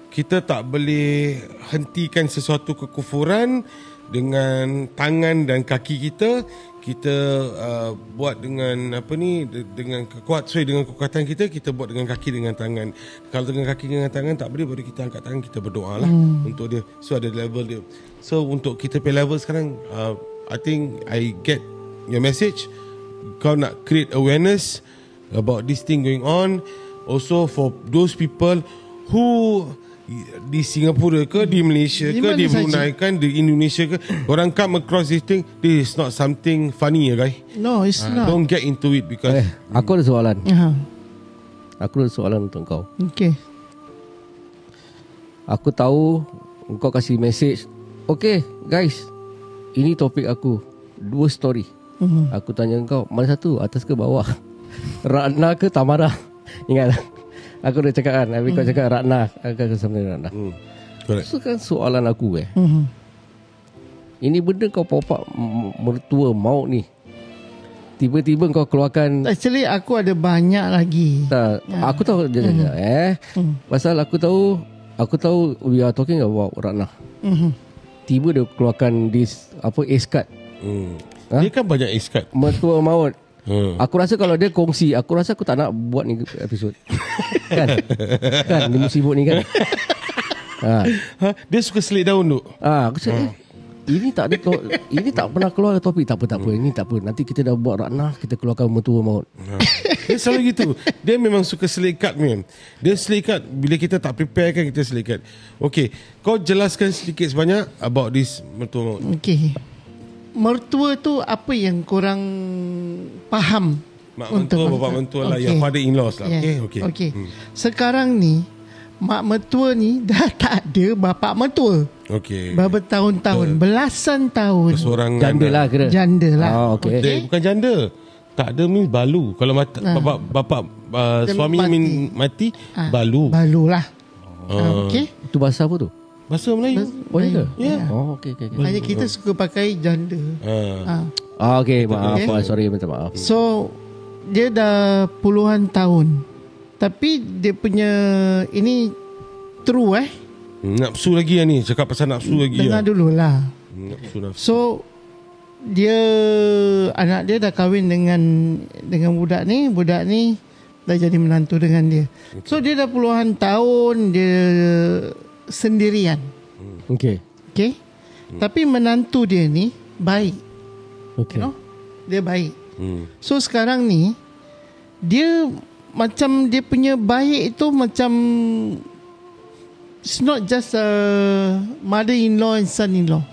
kita tak boleh hentikan sesuatu kekufuran dengan tangan dan kaki kita. Kita buat dengan dengan kekuatan kita buat dengan kaki dengan tangan. Kalau dengan kaki dengan tangan tak boleh, baru kita angkat tangan, kita berdoa lah untuk dia. So ada level dia. So untuk kita pay level sekarang, I think I get your message. Kau nak create awareness about this thing going on. Also for those people who di Singapura ke, di Malaysia ke, di Brunei kan, di Indonesia ke, orang come across this thing, this is not something funny guys. No, it's not. Don't get into it because Aku ada soalan. Aku ada soalan untuk kau. Okay. Aku tahu kau kasih message. Okay guys, ini topik aku, 2 story. Aku tanya kau, mana satu, atas ke bawah? Ratna ke Tamara? Ingat tak? Aku dah cakap kan, habis kau cakap Ratna, aku akan sama dengan Ratna. So kan soalan aku ini benda kau pop up mertua maut ni, tiba-tiba kau keluarkan. Actually aku ada banyak lagi. Aku tahu pasal aku tahu we are talking about Ratna. Tiba dia keluarkan this ace card. Dia kan banyak ace card, mertua maut. Aku rasa kalau dia kongsi, aku rasa aku tak nak buat ni episod. Kan dia mesti sibuk ni kan. Dia suka selit daun tu. Aku cakap ini tak ada ini tak pernah keluar topik. Tak apa ini tak apa, nanti kita dah buat Ratna, kita keluarkan mertua maut. Dia selalu gitu. Dia memang suka selit card man. Dia selit card bila kita tak prepare kan, kita selit card. Okay, kau jelaskan sedikit sebanyak about this mertua maut. Okay, mertua tu apa yang korang faham? Mak mentua, bapak mentua lah, yang father-in-laws lah. Okay. Sekarang ni mak mentua ni dah tak ada bapak mentua. Okay. Bertahun-tahun, belasan tahun. Kesorangan. Janda lah kira. Janda lah. Okay. Bukan janda. Tak ada means balu. Kalau bapak suami mati, balu. Balu lah. Okay. Itu bahasa apa tu? Bahasa Melayu. Ya. Yeah. Okay. Hanya kita suka pakai janda. Okay, maaf. Sorry, minta maaf. So dia dah puluhan tahun, tapi dia punya ini true nafsu lagi ni. Cakap pasal nafsu lagi. Dengar dululah. Nafsu. So dia, anak dia dah kahwin dengan budak ni dah jadi menantu dengan dia. So dia dah puluhan tahun dia sendirian. Okay. Tapi menantu dia ni baik. Okay. Dia baik. So sekarang ni dia macam, dia punya baik itu macam, it's not just a mother-in-law and son-in-law.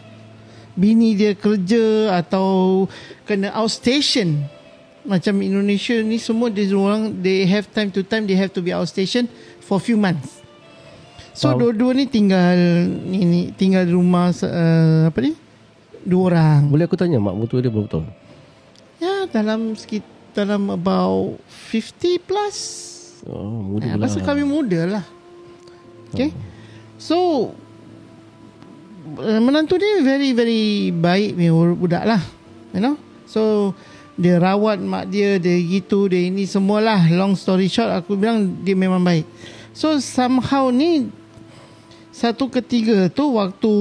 Bini dia kerja atau kena outstation. Macam Indonesia ni semua dia orang, they have time to time, they have to be outstation for few months. So dua-dua ni tinggal di rumah dua orang. Boleh aku tanya mak mertua dia berapa tahun? Ya, dalam about 50 plus. Muda lah. Pasal kami muda lah. Okay. So menantu dia very very baik punya budak lah, So dia rawat mak dia gitu, dia ini semualah. Long story short, aku bilang dia memang baik. So somehow ni satu ketiga tu waktu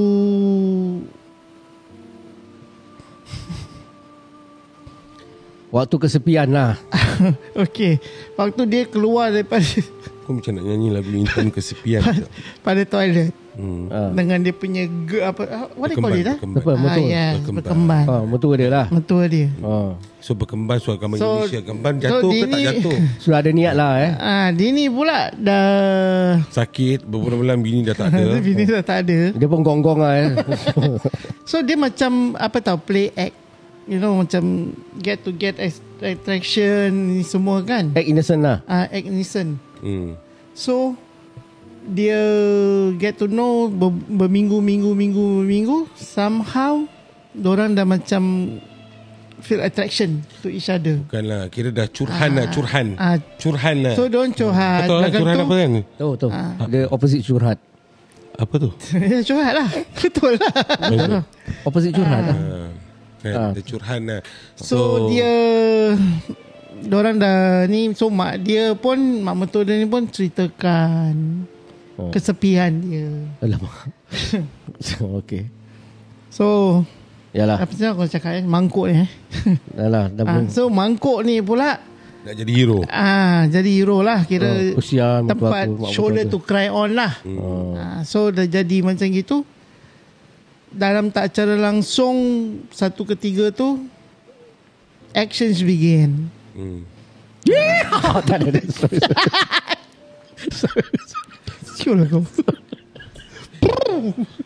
kesepian lah. Okay, waktu dia keluar daripada Aku macam nak nyanyi lagu Intan Kesepian pada toilet dengan dia punya what do you call it lah? Berkemban. Mertua dia lah. Mertua dia. So berkemban suara gambar Indonesia. Kemban jatuh ke tak jatuh? Sudah ada niat lah dia ni pula dah sakit berbulan-bulan, bini dah tak ada. Bini dah tak ada. Dia pun gonggong lah So dia macam play act, macam get attraction ni semua kan. Act innocent lah. Act innocent. So dia get to know berminggu. Somehow dorang dah macam feel attraction to each other. Bukanlah, kira dah curhan lah, curhan. Ah. Curhan lah. So don't curhat. Betul lah, Belakang curhan tu, apa kan? Tahu. Dia opposite curhat. Apa tu? curhat lah. Betul lah. Betul lah. Opposite curhat lah. Dia curhan lah. So dia dorang dah ni. So mak mentua dia ni pun ceritakan kesepian dia. Alamak. Okay. So Yalah. apa sih aku cakap mangkuk ni Yalah. Dah pun. so mangkuk ni pula Nak jadi hero. jadi hero lah. Kira Kesian tempat shoulder to cry on lah. So dah jadi macam gitu. Dalam tak cara langsung satu ketiga tu actions begin. Tak ada. Siul lah kau.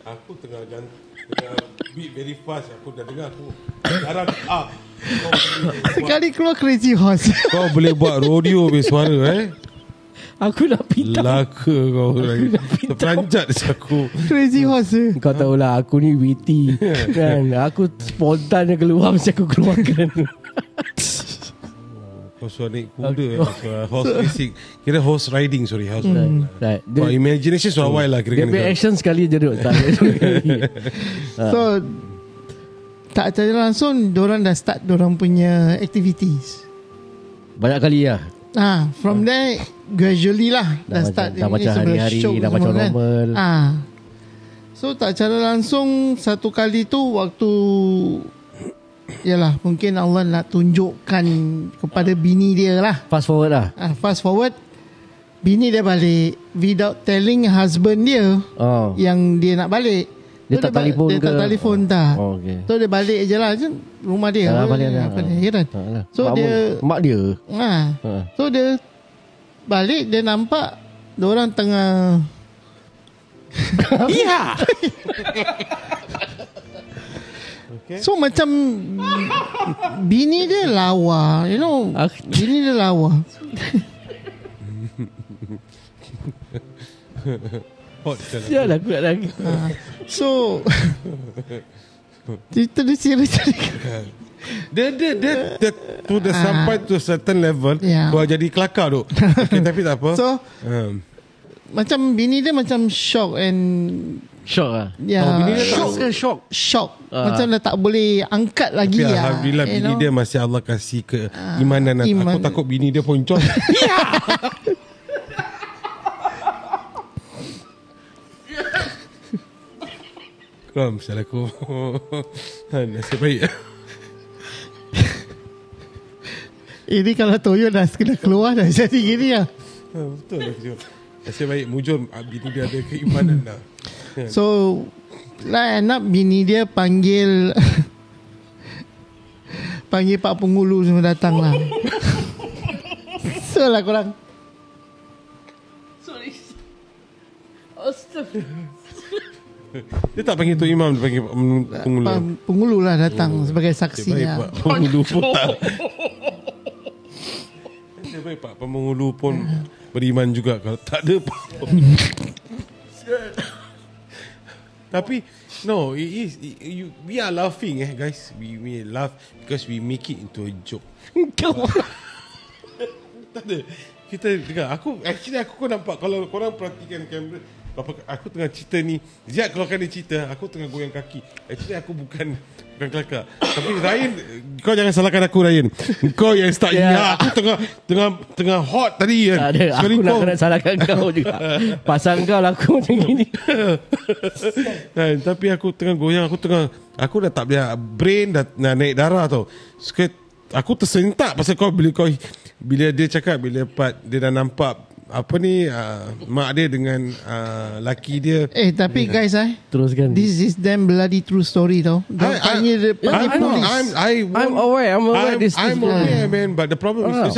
Aku tengah beat very fast. Aku dah dengar, aku darah up. Sekali keluar Crazy Horse. Kau boleh buat rodeo be suara Aku dah pintar. Laka kau terperanjat je aku. Crazy Horse. Kau tahulah aku ni witty kan. Aku spontan yang keluar mesti aku keluarkan. Kau suara naik kuda, horse racing. Kira horse riding, sorry, horse riding. Right. Kau imagination suara wild lah Dia kira-kira. punya action sekali je duk. Tak ada. So tak cara langsung dorang dah start dorang punya activities. Banyak kali lah. From there gradually lah dah start dah macam hari-hari, dah macam normal. So tak cara langsung satu kali tu waktu yalah mungkin Allah nak tunjukkan kepada bini dia lah. Fast forward lah. Fast forward, bini dia balik without telling husband dia yang dia nak balik. Dia tak telefon ke? Dia tak telefon tak. Okay. So dia balik je lah rumah dia. Balik kan? So mak dia. So dia balik, dia nampak diorang tengah iya. Okay. So macam bini dia lawa, you know. Bini dia lawa. Sial aku nak lagi. So cerita dia serius. Dia tu dah sampai to certain level. Kau jadi kelakar tu. Okay, tapi tak apa. So macam bini dia macam shock and shock lah. Bini dia shock ke shock? Shock. Macam dah tak boleh angkat lagi. Tapi alhamdulillah bini dia masih Allah kasih keimanan. Aku takut bini dia poncon. Kau misalnya aku nasib baik. Ini kalau Toyo dah kena keluar dah jadi gini lah. Betul lah. Nasib baik mujur bini dia ada keimanan dah. So lah enak bini dia panggil Pak Pengulu semua datang lah. So lah korang. Sorry. Astaghfirullah. Dia tak panggil Tok Imam, dia panggil Pengulu. Pengulu lah datang sebagai saksi lah. Pengulu pun tak. Nasib baik Pak Pengulu pun beriman juga. Kalau tak ada tapi no, we are laughing guys. We laugh because we make it into a joke. Tak ada. Kita dengar. Aku nampak kalau korang perhatikan kamera, aku tengah cerita ni, Ziad keluarkan dia cerita, aku tengah goyang kaki. Actually aku bukan kelakar. Tapi Ryan, kau jangan salahkan aku Ryan. Kau yang start aku tengah hot tadi kan. Tak ada. Aku nak salahkan kau juga. Pasal kau laku macam gini. Tapi aku tengah goyang, aku dah tak boleh, brain dah naik darah tau. Aku tersentak pasal bila dia cakap, bila dia dah nampak apa ni mak dia dengan laki dia. Tapi guys teruskan. This is damn bloody true story tau. I'm aware I'm aware man, but the problem is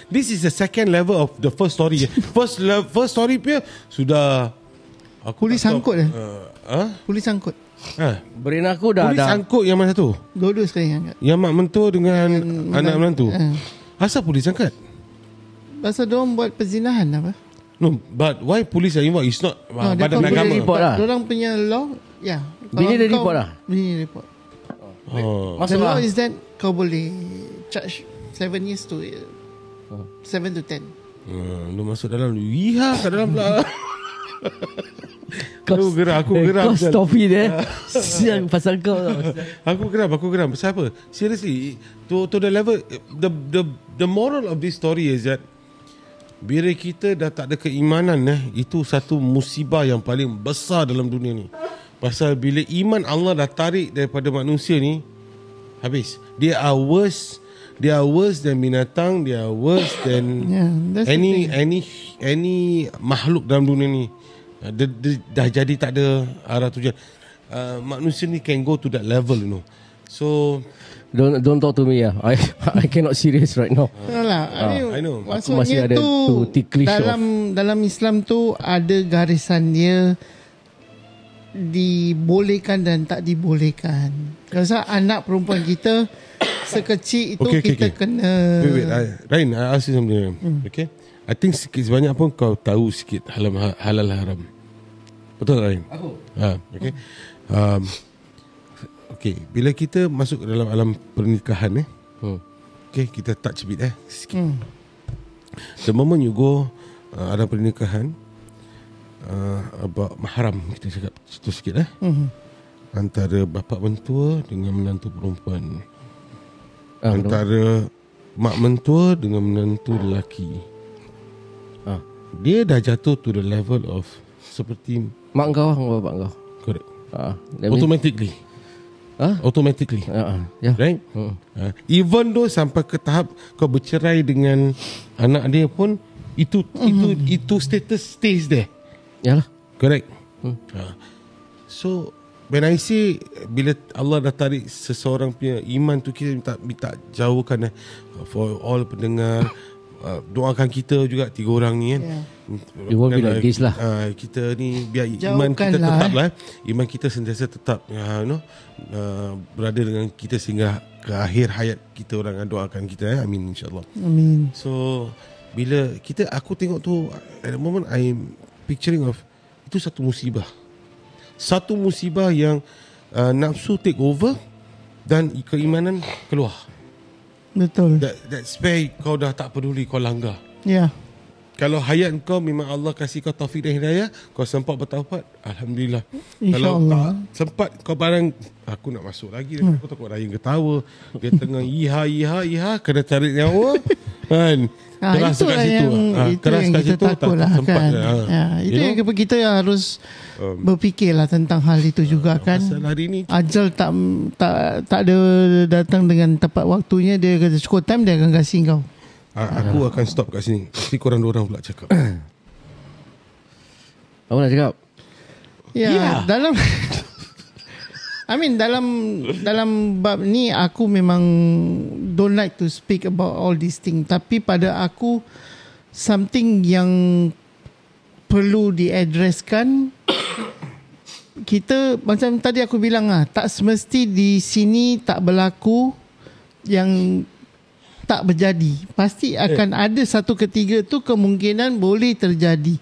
this is the second level of the first story. First story pun sudah polis sangkut polis sangkut. Brain aku dah polis sangkut yang mana satu? Dua-dua sekali angkat. Yang mak mentua dengan anak menantu. Asal polis angkat? Pasal diorang buat perzinahan apa? No, but why police are involved? It's not badan agama. Diorang punya law, Bini dia report lah? Bini dia report. Masalah The law is that kau boleh charge 7 years to 7 to 10. Lu masuk dalam Iha kat dalam pula. Aku geram Kau stop it Siang pasal kau Aku geram. Pasal apa? Seriously, to the level, the moral of this story is that bila kita dah tak ada keimanan, itu satu musibah yang paling besar dalam dunia ni. Pasal bila iman Allah dah tarik daripada manusia ni, habis. They are worse than binatang. They are worse than any makhluk dalam dunia ni. Dah jadi tak ada arah tujuan. Manusia ni can go to that level, you know. So don't talk to me I cannot serious right now. I know. Aku masih ada tu ticklish dalam Islam tu ada garisan dia dibolehkan dan tak dibolehkan. Kalau anak perempuan kita sekecil itu kita kena. Wait, Ryan, I ask you something. Okay, I think sikit sebanyak pun kau tahu sikit halal haram. Betul, Ryan? Aku. Okay. Okay, bila kita masuk dalam alam pernikahan okay, kita touch a bit sikit. The moment you go alam pernikahan, about mahram, kita cakap situ sikit antara bapa mentua dengan menantu perempuan, antara mak mentua dengan menantu lelaki. Dia dah jatuh to the level of seperti mak kau dengan bapak kau. Correct. Automatically. Yeah. Right? Even though sampai ke tahap kau bercerai dengan anak dia pun, itu status stays there. Yalah. Correct. So when I say bila Allah dah tarik seseorang punya iman tu, kita minta jauhkan for all pendengar, doakan kita juga 3 orang ni kan. You won't be like this lah. Kita ni biar iman kita tetap lah. Iman kita sentiasa tetap berada dengan kita sehingga ke akhir hayat kita. Orang doakan kita. Amin, insyaAllah. Amin. So bila aku tengok tu, at the moment I'm picturing of itu satu musibah yang nafsu take over dan keimanan keluar. Betul. That's why kau dah tak peduli kau langgar. Ya. Kalau hayat kau memang Allah kasih kau taufik dan hidayah, kau sempat bertaubat, alhamdulillah. Kalau tak sempat kau barang aku nak masuk lagi, aku takut Ryan ketawa, dia tengah iha kena cari nyawa kan. Keras kat situ. Keras kat situ tak sempat kan. Itu yang kita harus berfikirlah tentang hal itu juga kan. Hari ni ajal tak ada datang dengan tepat waktunya, dia kata cukup time dia akan kasih kau. Aku akan stop kat sini. Pasti korang 2 orang pula cakap. Apa nak cakap? Dalam dalam bab ni aku memang don't like to speak about all these things, tapi pada aku something yang perlu diadreskan. Kita macam tadi aku bilang tak semesti di sini tak berlaku yang tak berjadi. Pasti akan ada satu ketiga tu kemungkinan boleh terjadi.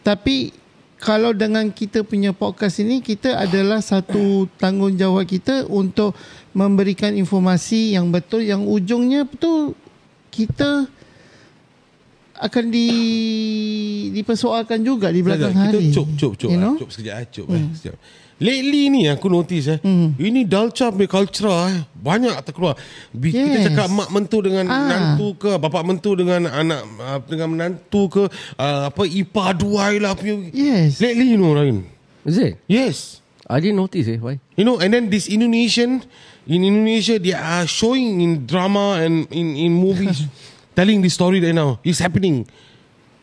Tapi kalau dengan kita punya podcast ini, kita adalah satu tanggungjawab kita untuk memberikan informasi yang betul, yang ujungnya betul kita akan dipersoalkan juga di belakang hari. Kita cop sekejap. Lately ni aku notice ini Dalcha punya culture banyak terkeluar. Kita cakap mak mentu dengan menantu ke, bapak mentu dengan anak dengan menantu ke, ipar duai lah punya. Yes. Lately, you know, Ryan. Is it? Yes. I didn't notice why? You know, and then this in Indonesia they are showing in drama and in movies telling the story right now. It's happening.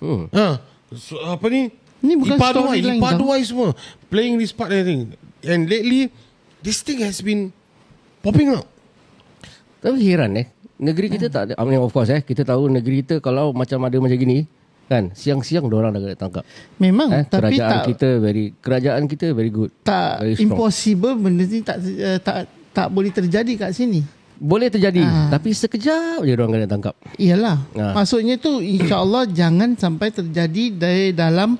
So, apa ni? Ni bukan storyline. Ipar duai semua playing this part and everything. And lately this thing has been popping up. Tapi heran negeri kita tak ada. I mean, of course kita tahu negeri kita kalau macam ada macam gini kan, siang-siang diorang dah kena tangkap. Memang tapi kerajaan kita very good. Tak very impossible benda ni tak boleh terjadi kat sini. Boleh terjadi tapi sekejap je orang kena tangkap. Iyalah. Maksudnya tu insya-Allah jangan sampai terjadi dari dalam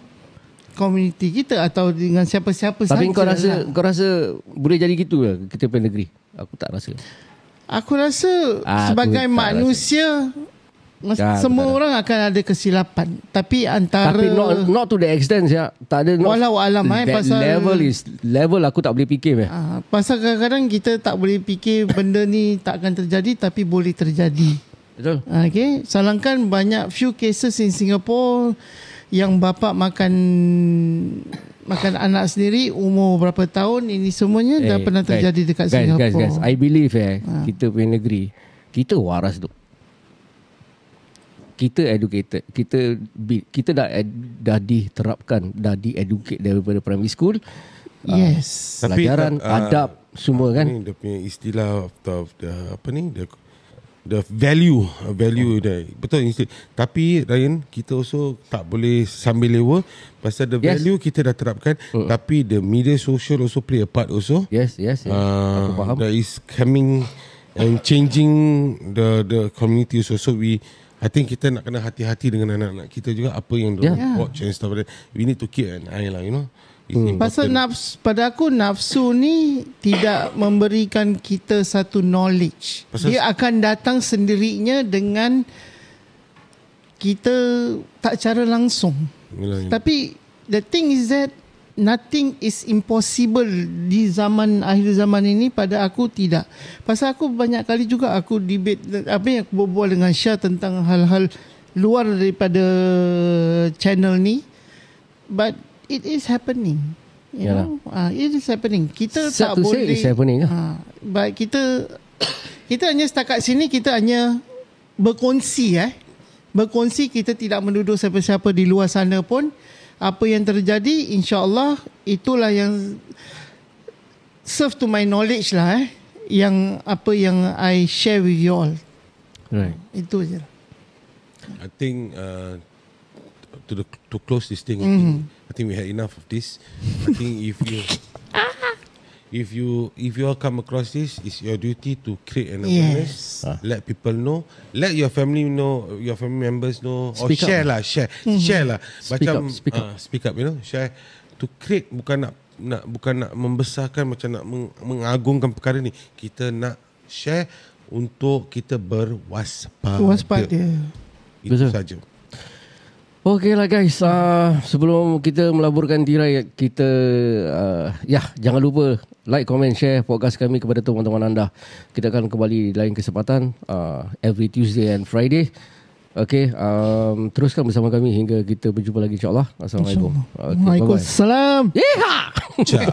komuniti kita atau dengan siapa-siapa saja. Tapi kau rasa boleh jadi gitu ke kita punya negeri? Aku tak rasa. Aku rasa sebagai tak manusia semua orang akan ada kesilapan. Tapi antara not to the extent ya. Tak ada walau alam pasal level aku tak boleh fikir pasal kadang-kadang kita tak boleh fikir benda ni tak akan terjadi tapi boleh terjadi. Betul. Okay. Salangkan banyak few cases in Singapore yang bapa makan anak sendiri umur berapa tahun, ini semuanya dah pernah terjadi dekat Singapore. Guys, I believe kita punya negeri, kita waras tu. Kita educated, kita dah diterapkan, dah di-educate daripada primary school. Yes. Pelajaran, adab semua kan. Ni dia punya istilah of the apa ni, the value dia. Betul. Tapi Ryan, kita also tak boleh sambil lewa pasal the value kita dah terapkan, tapi the media social also play a part also. Yes. Aku faham. That is coming and changing the community also. So I think kita nak kena hati-hati dengan anak-anak kita juga, apa yang dia watch and stuff like that. We need to keep an eye lah, you know. Pasal pada aku nafsu ni tidak memberikan kita satu knowledge. Dia akan datang sendirinya dengan kita tak cara langsung. Tapi the thing is that nothing is impossible di akhir zaman ini. Pada aku tidak. Pasal aku banyak kali juga aku debate, aku berbual dengan Syah tentang hal-hal luar daripada channel ni, but it is happening. You know? It is happening. Kita tak boleh. It's happening. But kita hanya setakat sini, kita hanya berkongsi. Berkongsi, kita tidak menuduh siapa-siapa di luar sana pun. Apa yang terjadi, insya-Allah itulah yang serve to my knowledge lah. Yang apa yang I share with you all. Right. Itu je. I think to close this thing, I think we had enough of this. I think if you all come across this, it's your duty to create an awareness. Let people know, let your family know, your family members know, or share lah. Macam speak up, you know, share to create, bukan nak membesarkan, macam nak mengagungkan perkara ni. Kita nak share untuk kita berwaspada. Itu saja. Okey lah guys, sebelum kita melaburkan tirai, kita jangan lupa like, comment, share podcast kami kepada teman-teman anda. Kita akan kembali di lain kesempatan every Tuesday and Friday. Okey, teruskan bersama kami hingga kita berjumpa lagi, insya-Allah. Assalamualaikum. Waalaikumsalam. Yeehaw. Ciao.